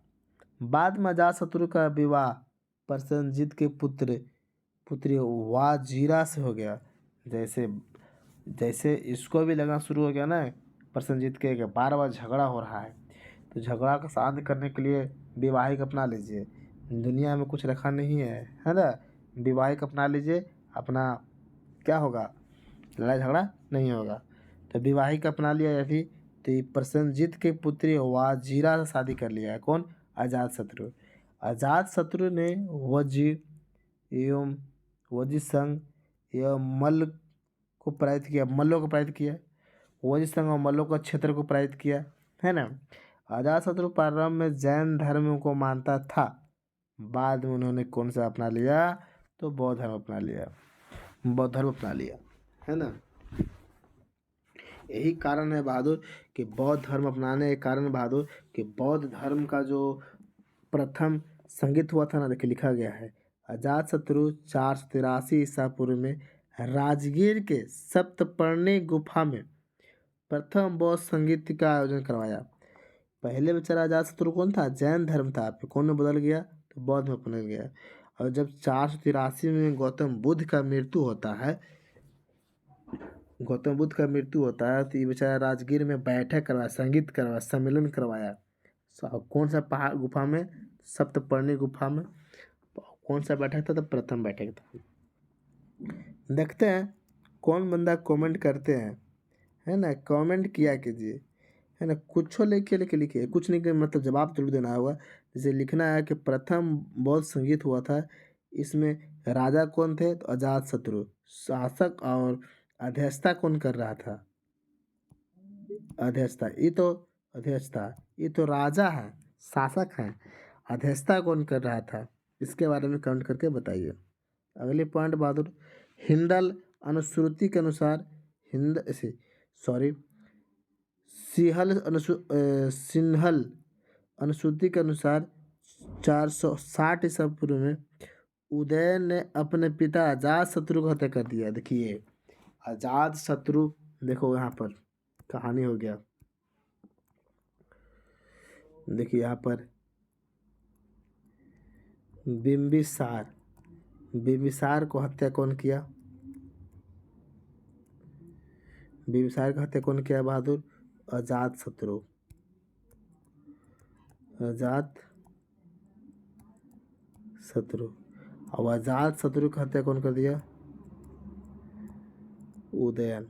में अजातशत्रु का विवाह प्रसेनजीत के पुत्री वाजीरा से हो गया। जैसे जैसे इसको भी लगना शुरू हो गया ना प्रसेनजीत के कि बार बार झगड़ा हो रहा है, तो झगड़ा का शांत करने के लिए वैवाहिक अपना लीजिए। दुनिया में कुछ रखा नहीं है ना। वैवाहिक अपना लीजिए, अपना क्या होगा, लड़ाई झगड़ा नहीं होगा। तो वैवाहिक अपना लिया या फिर तो ये प्रसेनजीत के पुत्री वाजीरा से शादी कर लिया है। कौन? अजातशत्रु। अजातशत्रु ने एवं वजी संघ एवं मल्लों को पराजित किया। वजी संघ और मल्लों का क्षेत्र को पराजित किया, है ना। अजातशत्रु प्रारंभ में जैन धर्म को मानता था, बाद में उन्होंने कौन सा अपना लिया? तो बौद्ध धर्म अपना लिया, है ना। यही कारण है बहादुर कि बौद्ध धर्म अपनाने के कारण बहादुर कि बौद्ध धर्म का जो प्रथम संगीत हुआ था ना, देखिए लिखा गया है अजातशत्रु 483 ईसा पूर्व में राजगीर के सप्तपर्णी गुफा में प्रथम बौद्ध संगीत का आयोजन करवाया। पहले बेचारा अजातशत्रु कौन था? जैन धर्म था, फिर कौन में बदल गया? तो बौद्ध में बदल गया। और जब 483 में गौतम बुद्ध का मृत्यु होता है, तो ये बेचारा राजगीर में बैठक करवाया, संगीत करवाया, सम्मेलन करवाया। कौन सा पहाड़ गुफा में? सप्तपर्णी गुफा में। कौन सा बैठक था? तो प्रथम बैठक था। देखते हैं कौन बंदा कमेंट करते हैं, है ना? कमेंट किया कीजिए, है ना? कुछ लिखे लिखिए, कुछ नहीं के मतलब जवाब जरूर देना होगा। जैसे लिखना है कि प्रथम बौद्ध संगीत हुआ था, इसमें राजा कौन थे? तो अजातशत्रु। शासक और अध्यक्षता कौन कर रहा था? अध्यक्षता ये तो राजा है, शासक है। अध्यक्षता कौन कर रहा था? इसके बारे में कमेंट करके बताइए। अगले पॉइंट बहादुर, हिंडल अनुश्रुति के अनुसार सिन्हल अनुश्रुति के अनुसार 460 ईसा पूर्व में उदयन ने अपने पिता अजातशत्रु को हत्या कर दिया। देखिए अजातशत्रु, देखो यहाँ पर कहानी हो गया। देखिए यहाँ पर बिम्बिसार को हत्या कौन किया? बिम्बिसार की हत्या कौन किया बहादुर? अजातशत्रु। और अजातशत्रु की हत्या कौन कर दिया? उदयन।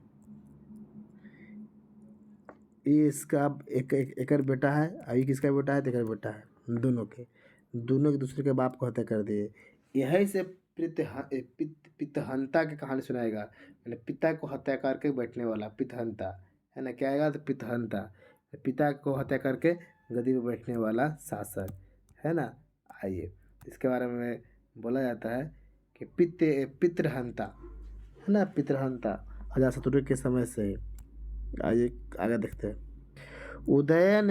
ये इसका एक बेटा है, अभी किसका बेटा है? तेरा बेटा है। दोनों एक दूसरे के बाप को हत्या कर दिए। यही से पितहंता की कहानी सुनाएगा, मैंने पिता को हत्या करके बैठने वाला पितहंता, है ना? क्या आएगा? तो पितहंता, पिता को हत्या करके गद्दी पर बैठने वाला शासक, है ना? आइए इसके बारे में बोला जाता है कि पितृहंता, है ना? पितृहंता अजातशत्रु के समय से। आइए आगे देखते हैं। उदयन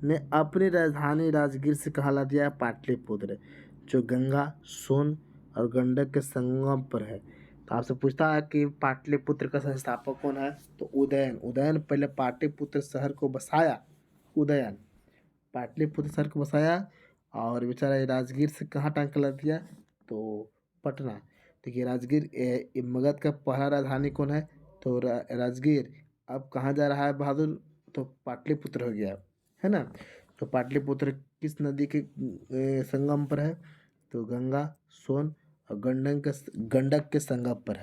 ने अपनी राजधानी राजगीर से कहला दिया पाटलिपुत्र, जो गंगा, सोन और गंडक के संगम पर है। तो आपसे पूछता है कि पाटलिपुत्र का संस्थापक कौन है? तो उदयन पहले पाटलिपुत्र शहर को बसाया। उदयन पाटलिपुत्र शहर को बसाया और बेचारा राजगीर से कहाँ टांग दिया? तो पटना। देखिए राजगीर मगध का पहला राजधानी कौन है? तो राजगीर। अब कहाँ जा रहा है बहादुर? तो पाटलिपुत्र हो गया, है ना? तो पाटलिपुत्र किस नदी के संगम पर है? तो गंगा, सोन और गंडक के संगम पर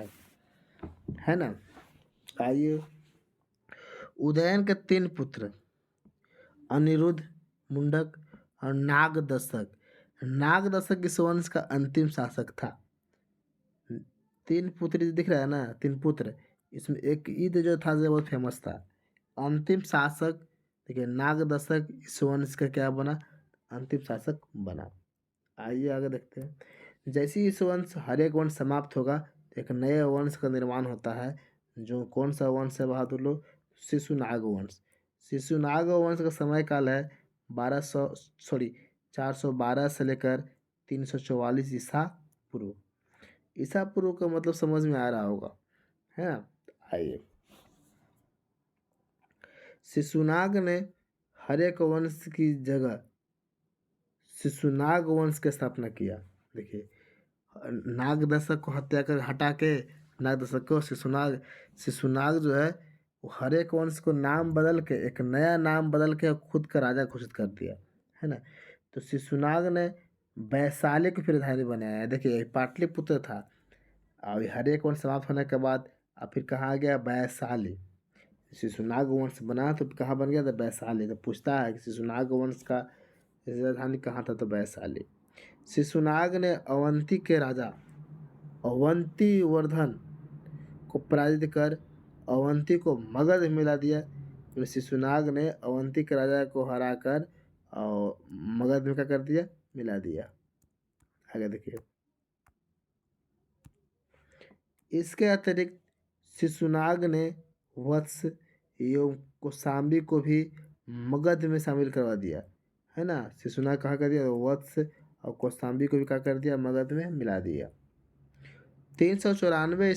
है ना? आइए, उदयन के 3 पुत्र अनिरुद्ध, मुंडक और नागदशक इस वंश का अंतिम शासक था। 3 पुत्र दिख रहा है ना, 3 पुत्र। इसमें एक ईद जो था बहुत फेमस था। अंतिम शासक देखिए नागदशक इस वंश का क्या बना? अंतिम शासक बना। आइए आगे देखते हैं। जैसे ही इस वंश हर एक वंश समाप्त होगा, एक नए वंश का निर्माण होता है। जो कौन सा वंश है बहादुर लोग? शिशुनाग वंश। शिशुनाग वंश का समय काल है 412 से लेकर 344 ईसा पूर्व। ईसा पूर्व का मतलब समझ में आ रहा होगा, है ना? आइए, शिशुनाग ने हर एक वंश की जगह शिशुनाग वंश की स्थापना किया। देखिए नागदशक को हटा के नागदशक को शिशुनाग जो है वो हर एक वंश को नाम बदल के एक नया नाम बदल के खुद का राजा घोषित कर दिया, है ना? तो शिशुनाग ने वैशाली को फिर राजधानी बनाया है। देखिए पाटलिपुत्र था और हर एक वंश समाप्त होने के बाद अब फिर कहाँ गया? वैशाली। शिशुनाग वंश बना तो कहाँ बन गया? तो वैशाली। तो पूछता है कि शिशुनाग वंश का राजधानी कहाँ था? तो वैशाली। शिशुनाग ने अवंती के राजा अवंतीवर्धन को पराजित कर अवंती को मगध में मिला दिया। तो शिशुनाग ने अवंती के राजा को हराकर और मगध में क्या कर दिया? मिला दिया। आगे देखिए, इसके अतिरिक्त शिशुनाग ने वत्स एवं कौशाम्बी को भी मगध में शामिल करवा दिया, है ना। शिशुनाग कहाँ कर दिया, वत्स और कौशाम्बी को भी क्या कर दिया, मगध में मिला दिया। 394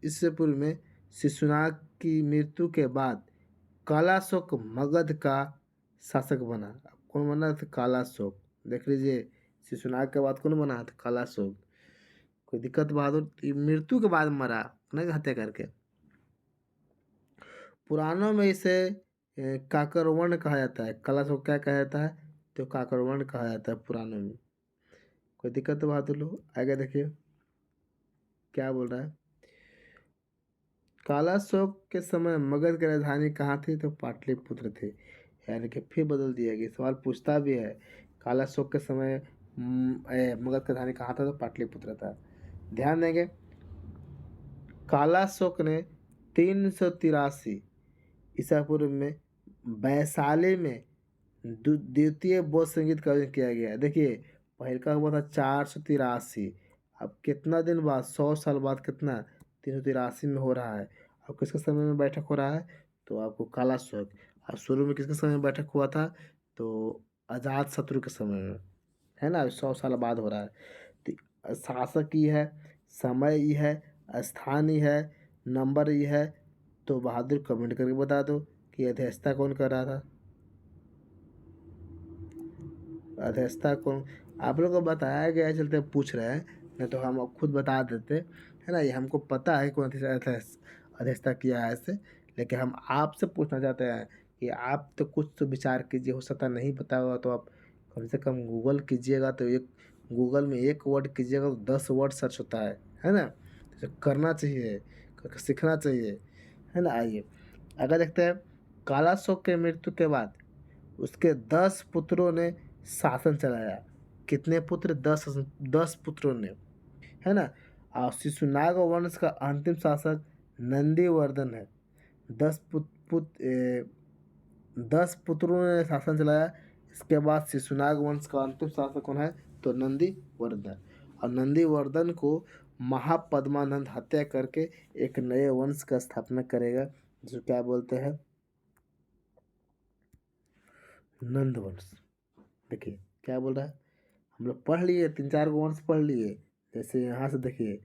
ईस्वी पूर्व में शिशुनाग की मृत्यु के बाद कालाशोक मगध का शासक बना। अब कौन बना था, कालाशोक। देख लीजिए, शिशुनाग के बाद कौन बना था, कालाशोक। कोई दिक्कत, बहादुर मृत्यु के बाद मरा, नहीं हत्या करके। पुराणों में इसे काकरवर्ण कहा जाता है। कालाशोक क्या कहा जाता है, तो काकरवर्ण कहा जाता है पुराणों में। कोई दिक्कत, बहादुर लोग आगे देखिए क्या बोल रहा है। कालाशोक के समय मगध की राजधानी कहाँ थी, तो पाटलिपुत्र थी। यानी कि फिर बदल दिया गया, सवाल पूछता भी है कालाशोक के समय मगध की राजधानी कहाँ था, तो पाटलिपुत्र था। ध्यान देंगे, कालाशोक ने 383 ईसा पूर्व में वैशाली में द्वितीय बौद्ध संगीत का आयोजन किया गया। देखिए, पहले का हुआ था 483, अब कितना दिन बाद, 100 साल बाद कितना, 383 में हो रहा है। अब किसके समय में बैठक हो रहा है, तो आपको कालाशोक। अब शुरू में किसके समय में बैठक हुआ था, तो अजात शत्रु के समय में, है ना। 100 साल बाद हो रहा है। तो शासक ही है, समय ही है, स्थान ही है, नंबर ही है। तो बहादुर कमेंट करके बता दो कि अध्यक्षता कौन कर रहा था, अध्यक्षता कौन। आप लोग को बताया गया है, चलते पूछ रहे हैं, नहीं तो हम अब खुद बता देते, है ना। ये हमको पता है कौन अध्यक्षता किया है ऐसे, लेकिन हम आपसे पूछना चाहते हैं कि आप तो कुछ तो विचार कीजिए। हो सकता नहीं पता होगा तो आप कम से कम गूगल कीजिएगा, तो एक गूगल में एक वर्ड कीजिएगा तो 10 वर्ड सर्च होता है ना। तो करना चाहिए, करके सीखना चाहिए, है ना। आइए अगर देखते हैं, कालाशोक के मृत्यु के बाद उसके 10 पुत्रों ने शासन चलाया। कितने पुत्र, 10 पुत्रों ने, है ना। और शिशुनाग वंश का अंतिम शासक नंदीवर्धन है। 10 पुत्रों ने शासन चलाया। इसके बाद शिशुनाग वंश का अंतिम शासक कौन है, तो नंदीवर्धन। और नंदीवर्धन को महापद्मानंद हत्या करके एक नए वंश का स्थापना करेगा, जो क्या बोलते हैं, नंद वंश। देखिए क्या बोल रहा है, हम लोग पढ़ लिए, 3-4 गो वंश पढ़ लिए। जैसे यहाँ से देखिए,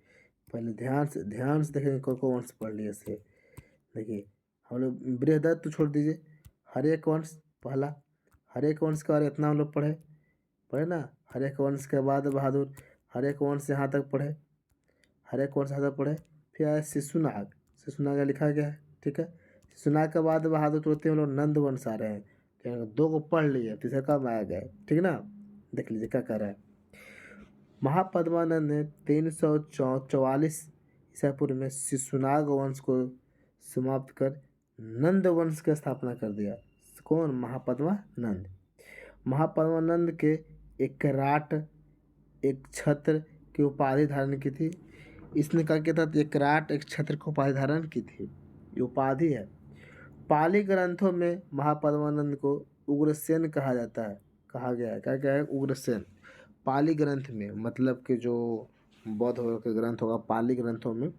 पहले ध्यान से देखेंगे कौन कौन वंश पढ़ लिए से। देखिए, हम लोग बृहदत्त तो छोड़ दीजिए, हर एक वंश पहला, हर एक वंश के बारे में इतना हम लोग पढ़े पढ़े ना। हर एक वंश के बाद बहादुर, हर एक वंश यहाँ तक पढ़े, हर एक वंश यहाँ तक पढ़े। फिर आया शिशुनाग, शिशुनाग लिखा गया है, ठीक है। शिशुनाग के बाद बहादुर तुरंत हम लोग नंद वंश आ रहे हैं। तो 2 को पढ़ लिए, तीसरा कब आया गया, ठीक ना। देख लीजिए क्या कर रहा है। महापद्मानंद ने 344 ईसा पूर्व में शिशुनाग वंश को समाप्त कर नंद वंश की स्थापना कर दिया। कौन, महापद्मानंद। महापद्मानंद के एक राट, एक छत्र की उपाधि धारण की थी। इसने क्या किया था, एक राट एक छत्र की उपाधि धारण की थी, ये उपाधि है। पाली ग्रंथों में महापद्मानंद को उग्रसेन कहा जाता है, कहा गया है। क्या क्या है, उग्रसेन। पाली ग्रंथ में, मतलब कि जो बौद्ध के ग्रंथ होगा, पाली ग्रंथों में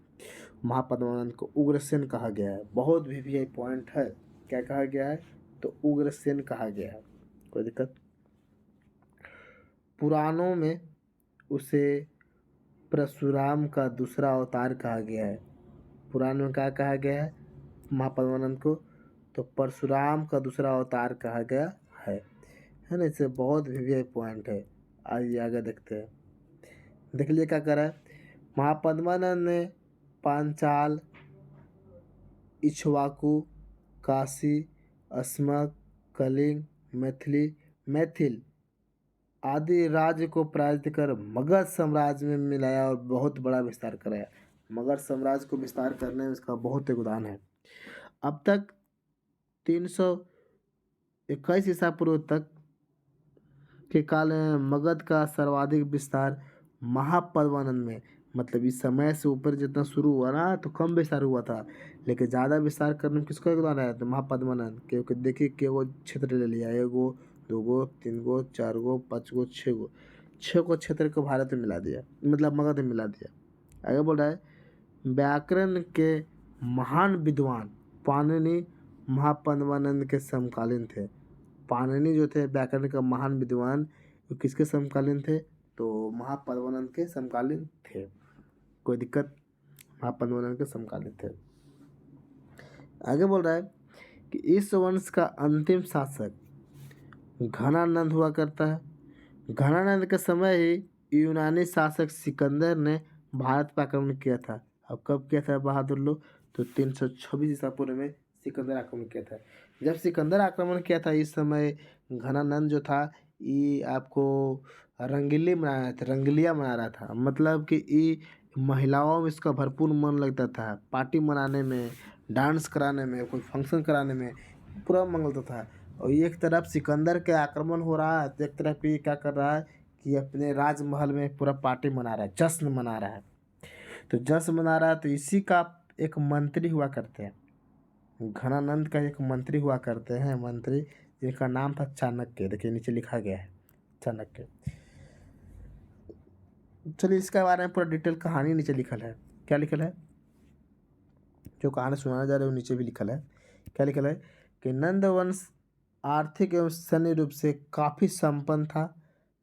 महापद्मानंद को उग्रसेन कहा गया है। बहुत भी पॉइंट है, क्या कहा गया है, तो उग्रसेन कहा गया है। कोई दिक्कत। पुराणों में उसे परशुराम का दूसरा अवतार कहा गया है। पुराण में क्या कहा गया है महापद्मानंद को, तो परशुराम का दूसरा अवतार कहा गया है ना। इससे बहुत भी पॉइंट है। आइए आगे देखते हैं। देख लीजिए क्या कर रहा है, महापद्मानंद ने पांचाल, इक्ष्वाकु, काशी, अस्मक, कलिंग, मैथिल आदि राज्य को पराजित कर मगध साम्राज्य में मिलाया और बहुत बड़ा विस्तार कराया। मगध साम्राज्य को विस्तार करने में इसका बहुत योगदान है। अब तक 321 ईसा पूर्व तक के काल में मगध का सर्वाधिक विस्तार महापद्मानंद में, मतलब इस समय से ऊपर जितना शुरू हुआ ना, तो कम विस्तार हुआ था, लेकिन ज़्यादा विस्तार करने में किसका योगदान आया, तो महापद्मानंद। क्योंकि देखिए के वो क्षेत्र ले लिया, 1 गो 2 गो 3 गो 4 गो 5 गो 6 गो, 6 को क्षेत्र को भारत में मिला दिया, मतलब मगध में मिला दिया। आगे बोल रहा है, व्याकरण के महान विद्वान पाणिनि महापद्मानंद के समकालीन थे। पाणिनि जो थे व्याकरण का महान विद्वान, वो किसके समकालीन थे? तो महापद्मानंद के समकालीन थे। कोई दिक्कत? महापद्मानंद के समकालीन थे। आगे बोल रहा है कि इस वंश का अंतिम शासक घनानंद हुआ करता है। घनानंद के समय ही यूनानी शासक सिकंदर ने भारत पर आक्रमण किया था। अब कब किया था बहादुर लोग? तो 326 ईसा पूर्व में सिकंदर आक्रमण किया था। जब सिकंदर आक्रमण किया था इस समय घनानंद जो था ये आपको रंगलिया मना रहा था। मतलब कि ये महिलाओं में इसका भरपूर मन लगता था, पार्टी मनाने में, डांस कराने में, कोई फंक्शन कराने में पूरा मन लगता था। और एक तरफ सिकंदर के आक्रमण हो रहा है तो एक तरफ ये क्या कर रहा है कि अपने राजमहल में पूरा पार्टी मना रहा है, जश्न मना रहा है। तो जश्न मना रहा है तो इसी का एक मंत्री हुआ करते हैं, घनानंद का एक मंत्री हुआ करते हैं, मंत्री जिनका नाम था चाणक्य। देखिए नीचे लिखा गया है चाणक्य। चलिए इसके बारे में पूरा डिटेल कहानी नीचे लिखल है। क्या लिखल है? जो कहानी सुनाने जा रहे हैं वो नीचे भी लिखल है। क्या लिखल है कि नंद वंश आर्थिक एवं सैन्य रूप से काफ़ी संपन्न था।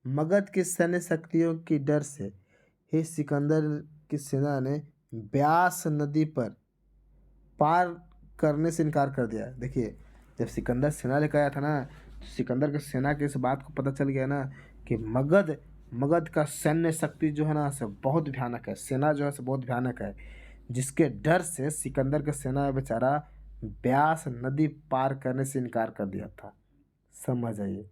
मगध की सैन्य शक्तियों की डर से ही सिकंदर की सेना ने ब्यास नदी पर पार करने से इनकार कर दिया। देखिए जब सिकंदर सेना लेकर आया था ना, तो सिकंदर के सेना के इस बात को पता चल गया ना कि मगध का सैन्य शक्ति जो है ना से बहुत भयानक है, सेना जो है से बहुत भयानक है, जिसके डर से सिकंदर का सेना बेचारा ब्यास नदी पार करने से इनकार कर दिया था। समझ आइए।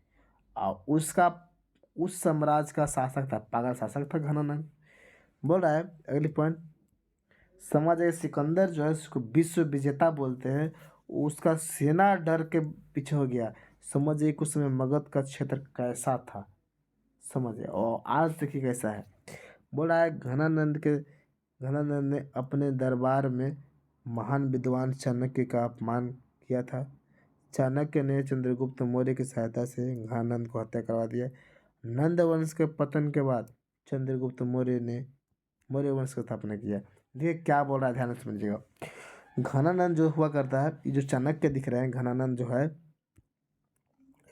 और उसका उस साम्राज्य का शासक था, पागल शासक था घनानंद। बोल रहा है अगली पॉइंट, समझ आइए। सिकंदर जो है उसको विश्व विजेता बोलते हैं। उसका सेना डर के पीछे हो गया। समझिए कुछ समय मगध का क्षेत्र कैसा था, समझिए। और आज देखिए कैसा है। बोल रहा है घनानंद ने अपने दरबार में महान विद्वान चाणक्य का अपमान किया था। चाणक्य ने चंद्रगुप्त मौर्य की सहायता से घनानंद को हत्या करवा दिया। नंद वंश के पतन के बाद चंद्रगुप्त मौर्य ने मौर्य वंश की स्थापना किया। देखिए क्या बोल रहा है, ध्यान से समझिएगा। घनानंद जो हुआ करता है, ये जो चाणक्य दिख रहे हैं, घनानंद जो है, ये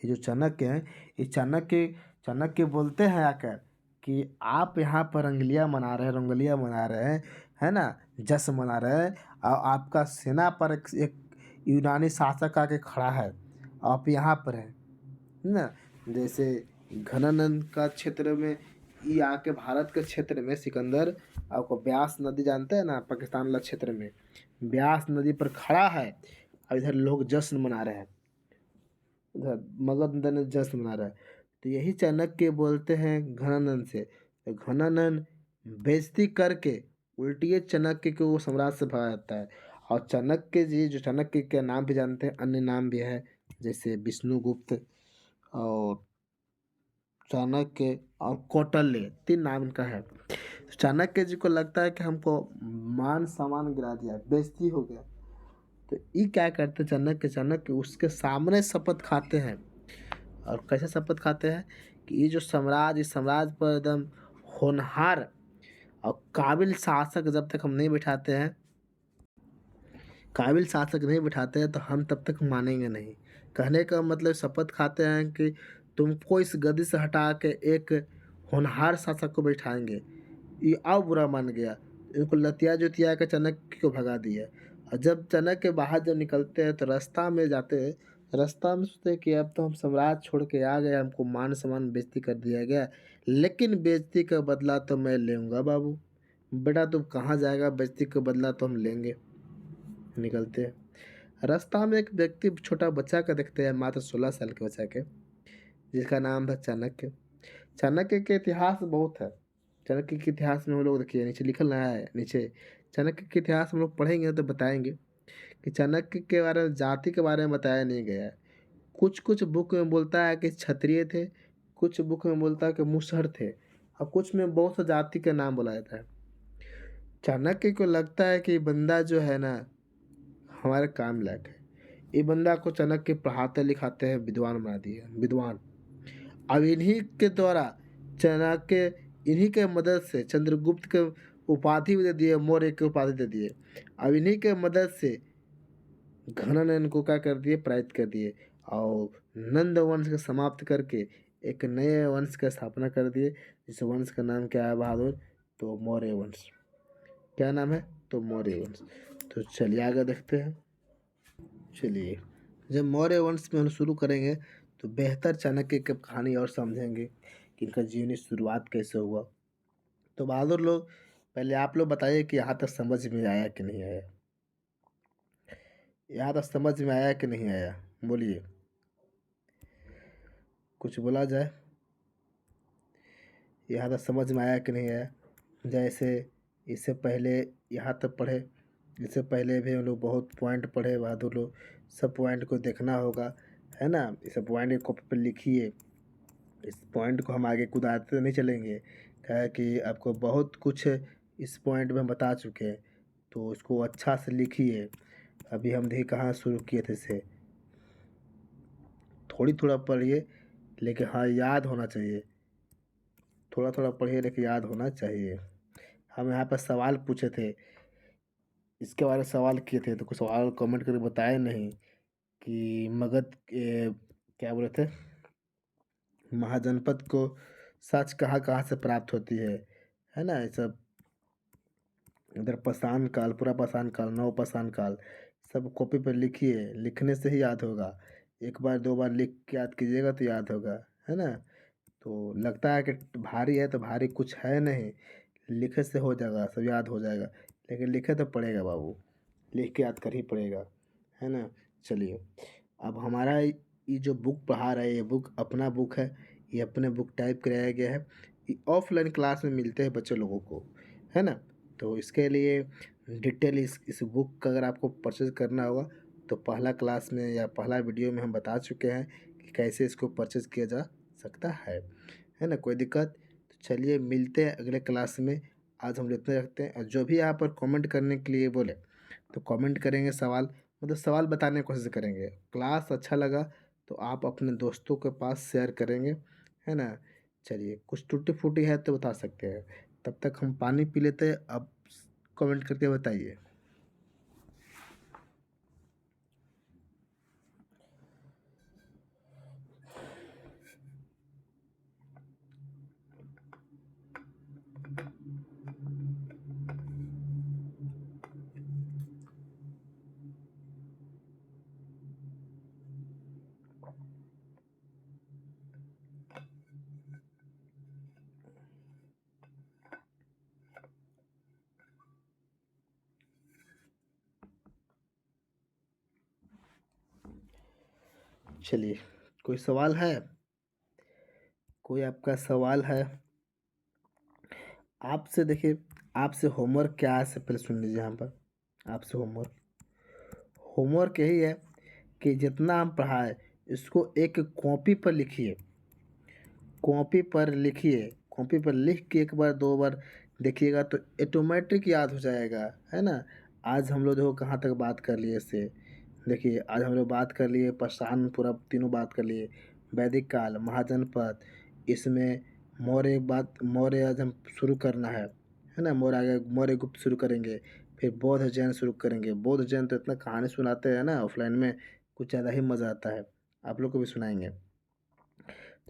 जो चाणक्य हैं, ये चाणक्य बोलते हैं आकर कि आप यहाँ पर रंगलिया मना रहे हैं, है ना, जश्न मना रहे हैं, और आपका सेना पर एक यूनानी शासक आके खड़ा है, आप यहाँ पर हैं ना। जैसे घनानंद का क्षेत्र में ये आके भारत के क्षेत्र में सिकंदर आपको ब्यास नदी जानते हैं ना, पाकिस्तान वाला क्षेत्र में ब्यास नदी पर खड़ा है और इधर लोग जश्न मना रहे हैं, उधर मगध ने जश्न मना रहा है। तो यही चाणक्य बोलते हैं घनानंद से, तो घनानंद बेइज्जती करके उल्टिए चाणक्य को वो सम्राट से भगा जाता है। और चाणक्य जी जो चाणक्य के नाम भी जानते हैं, अन्य नाम भी है जैसे विष्णुगुप्त और चाणक्य और कौटिल्य, 3 नाम इनका है। चाणक्य जी को लगता है कि हमको मान सम्मान गिरा दिया, बेइज्जती हो गया। तो ये क्या करते चाणक्य उसके सामने शपथ खाते हैं। और कैसे शपथ खाते हैं कि ये जो साम्राज्य, इस साम्राज्य पर एकदम होनहार और काबिल शासक नहीं बिठाते हैं तो हम तब तक मानेंगे नहीं। कहने का मतलब शपथ खाते हैं कि तुमको इस गद्दी से हटा के एक होनहार शासक को बैठाएंगे। ये और बुरा मान गया, इनको लतिया जुतिया के चाणक्य को भगा दिया। और जब चाणक्य बाहर जब निकलते हैं तो रास्ता में सोचते हैं कि अब तो हम सम्राट छोड़ के आ गए, हमको मान सम्मान बेइज्जती कर दिया गया, लेकिन बेइज्जती का बदला तो मैं लूँगा बाबू। बेटा तुम कहाँ जाएगा, बेइज्जती का बदला तो हम लेंगे। निकलते हैं, रास्ता में एक व्यक्ति छोटा बच्चा का देखते हैं, मात्र 16 साल के बच्चा के, जिसका नाम था चाणक्य। चाणक्य के इतिहास बहुत है। चाणक्य के इतिहास में हम लोग देखिए नीचे लिखल रहा है, नीचे चाणक्य के इतिहास हम लोग पढ़ेंगे तो बताएंगे कि चाणक्य के बारे में, जाति के बारे में बताया नहीं गया है। कुछ कुछ बुक में बोलता है कि क्षत्रिय थे, कुछ बुक में बोलता है कि मुसहर थे, और कुछ में बहुत सा जाति का नाम बोला जाता है। चाणक्य को लगता है कि बंदा जो है ना हमारे काम लायक है। ये बंदा को चाणक्य पढ़ाते लिखाते हैं, विद्वान बना दिए, विद्वान। अब इन्हीं के द्वारा चाणक्य, इन्हीं के मदद से चंद्रगुप्त के उपाधि भी दे दिए, मौर्य की उपाधि दे दिए। अब इन्हीं के मदद से घना ने इनको क्या कर दिए, पराजित कर दिए और नंद वंश को समाप्त करके एक नए वंश का स्थापना कर दिए, जिस वंश का नाम क्या है बहादुर, तो मौर्य वंश। क्या नाम है, तो मौर्य वंश। तो चलिए आगे देखते हैं। चलिए, जब मौर्य वंश में हम शुरू करेंगे तो बेहतर चाणक्य की कहानी और समझेंगे कि इनका जीवनी शुरुआत कैसे हुआ। तो बहादुर लोग, पहले आप लोग बताइए कि यहाँ तक समझ में आया कि नहीं आया, यहाँ तक समझ में आया कि नहीं आया, बोलिए, कुछ बोला जाए। यहाँ तक समझ में आया कि नहीं आया। जैसे इससे पहले यहाँ तक पढ़े, इससे पहले भी हम लोग बहुत पॉइंट पढ़े बहादुर लोग, सब पॉइंट को देखना होगा, है ना। ये सब पॉइंट कॉपी पर लिखिए, इस पॉइंट को हम आगे कुदाते तो नहीं चलेंगे, क्या है कि आपको बहुत कुछ इस पॉइंट में हम बता चुके हैं, तो उसको अच्छा से लिखिए। अभी हम देखिए कहाँ शुरू किए थे इसे, थोड़ी थोड़ा पढ़िए लेकिन हाँ याद होना चाहिए, थोड़ा थोड़ा पढ़िए लेकिन याद होना चाहिए। हम यहाँ पर सवाल पूछे थे, इसके बारे में सवाल किए थे, तो कुछ सवाल कमेंट करके बताए नहीं कि मगध क्या बोले थे, महाजनपद को सच कहाँ कहाँ से प्राप्त होती है ना। ये सब इधर पाषाण काल, पूरा पाषाण काल, नव पाषाण काल, सब कॉपी पर लिखिए, लिखने से ही याद होगा। एक बार दो बार लिख के याद कीजिएगा तो याद होगा, है ना। तो लगता है कि भारी है, तो भारी कुछ है नहीं, लिखे से हो जाएगा, सब याद हो जाएगा, लेकिन लिखे तो पड़ेगा बाबू, लिख के याद कर ही पड़ेगा, है ना। चलिए, अब हमारा ये जो बुक पढ़ा रहा है, ये बुक अपना बुक है, ये अपने बुक टाइप कराया गया है, ये ऑफलाइन क्लास में मिलते हैं बच्चे लोगों को, है ना। तो इसके लिए डिटेल इस बुक का अगर आपको परचेज़ करना होगा तो पहला क्लास में या पहला वीडियो में हम बता चुके हैं कि कैसे इसको परचेज़ किया जा सकता है ना। कोई दिक्कत, तो चलिए मिलते हैं अगले क्लास में। आज हम इतना रखते हैं, और जो भी यहाँ पर कमेंट करने के लिए बोले तो कमेंट करेंगे, सवाल मतलब सवाल बताने की कोशिश करेंगे। क्लास अच्छा लगा तो आप अपने दोस्तों के पास शेयर करेंगे, है ना। चलिए, कुछ टूटी फूटी है तो बता सकते हैं, तब तक हम पानी पी लेते हैं। अब कमेंट करके बताइए। चलिए, कोई सवाल है, कोई आपका सवाल है आपसे। देखिए, आपसे होमवर्क क्या है, से पहले सुन लीजिए। यहाँ पर आपसे होमवर्क होमवर्क यही है कि जितना हम पढ़ाए इसको एक कॉपी पर लिखिए, कॉपी पर लिखिए, कॉपी पर लिख के एक बार दो बार देखिएगा तो ऑटोमेटिक याद हो जाएगा, है ना। आज हम लोग देखो कहाँ तक बात कर लिए इससे। देखिए, आज हम लोग बात कर लिए पाषाण, पूरा तीनों बात कर लिए, वैदिक काल, महाजनपद, इसमें मौर्य बात, मौर्य आज हम शुरू करना है ना। मौर्य आगे मौर्य गुप्त शुरू करेंगे, फिर बौद्ध जैन शुरू करेंगे। बौद्ध जैन तो इतना कहानी सुनाते हैं ना ऑफलाइन में, कुछ ज़्यादा ही मज़ा आता है, आप लोग को भी सुनाएंगे।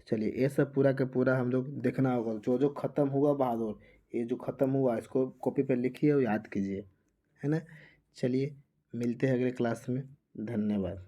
चलिए, ये सब पूरा का पूरा हम लोग देखना होगा, जो जो ख़त्म हुआ बहादुर, ये जो ख़त्म हुआ इसको कॉपी पे लिखिए और याद कीजिए, है ना। चलिए, मिलते हैं अगले क्लास में, धन्यवाद।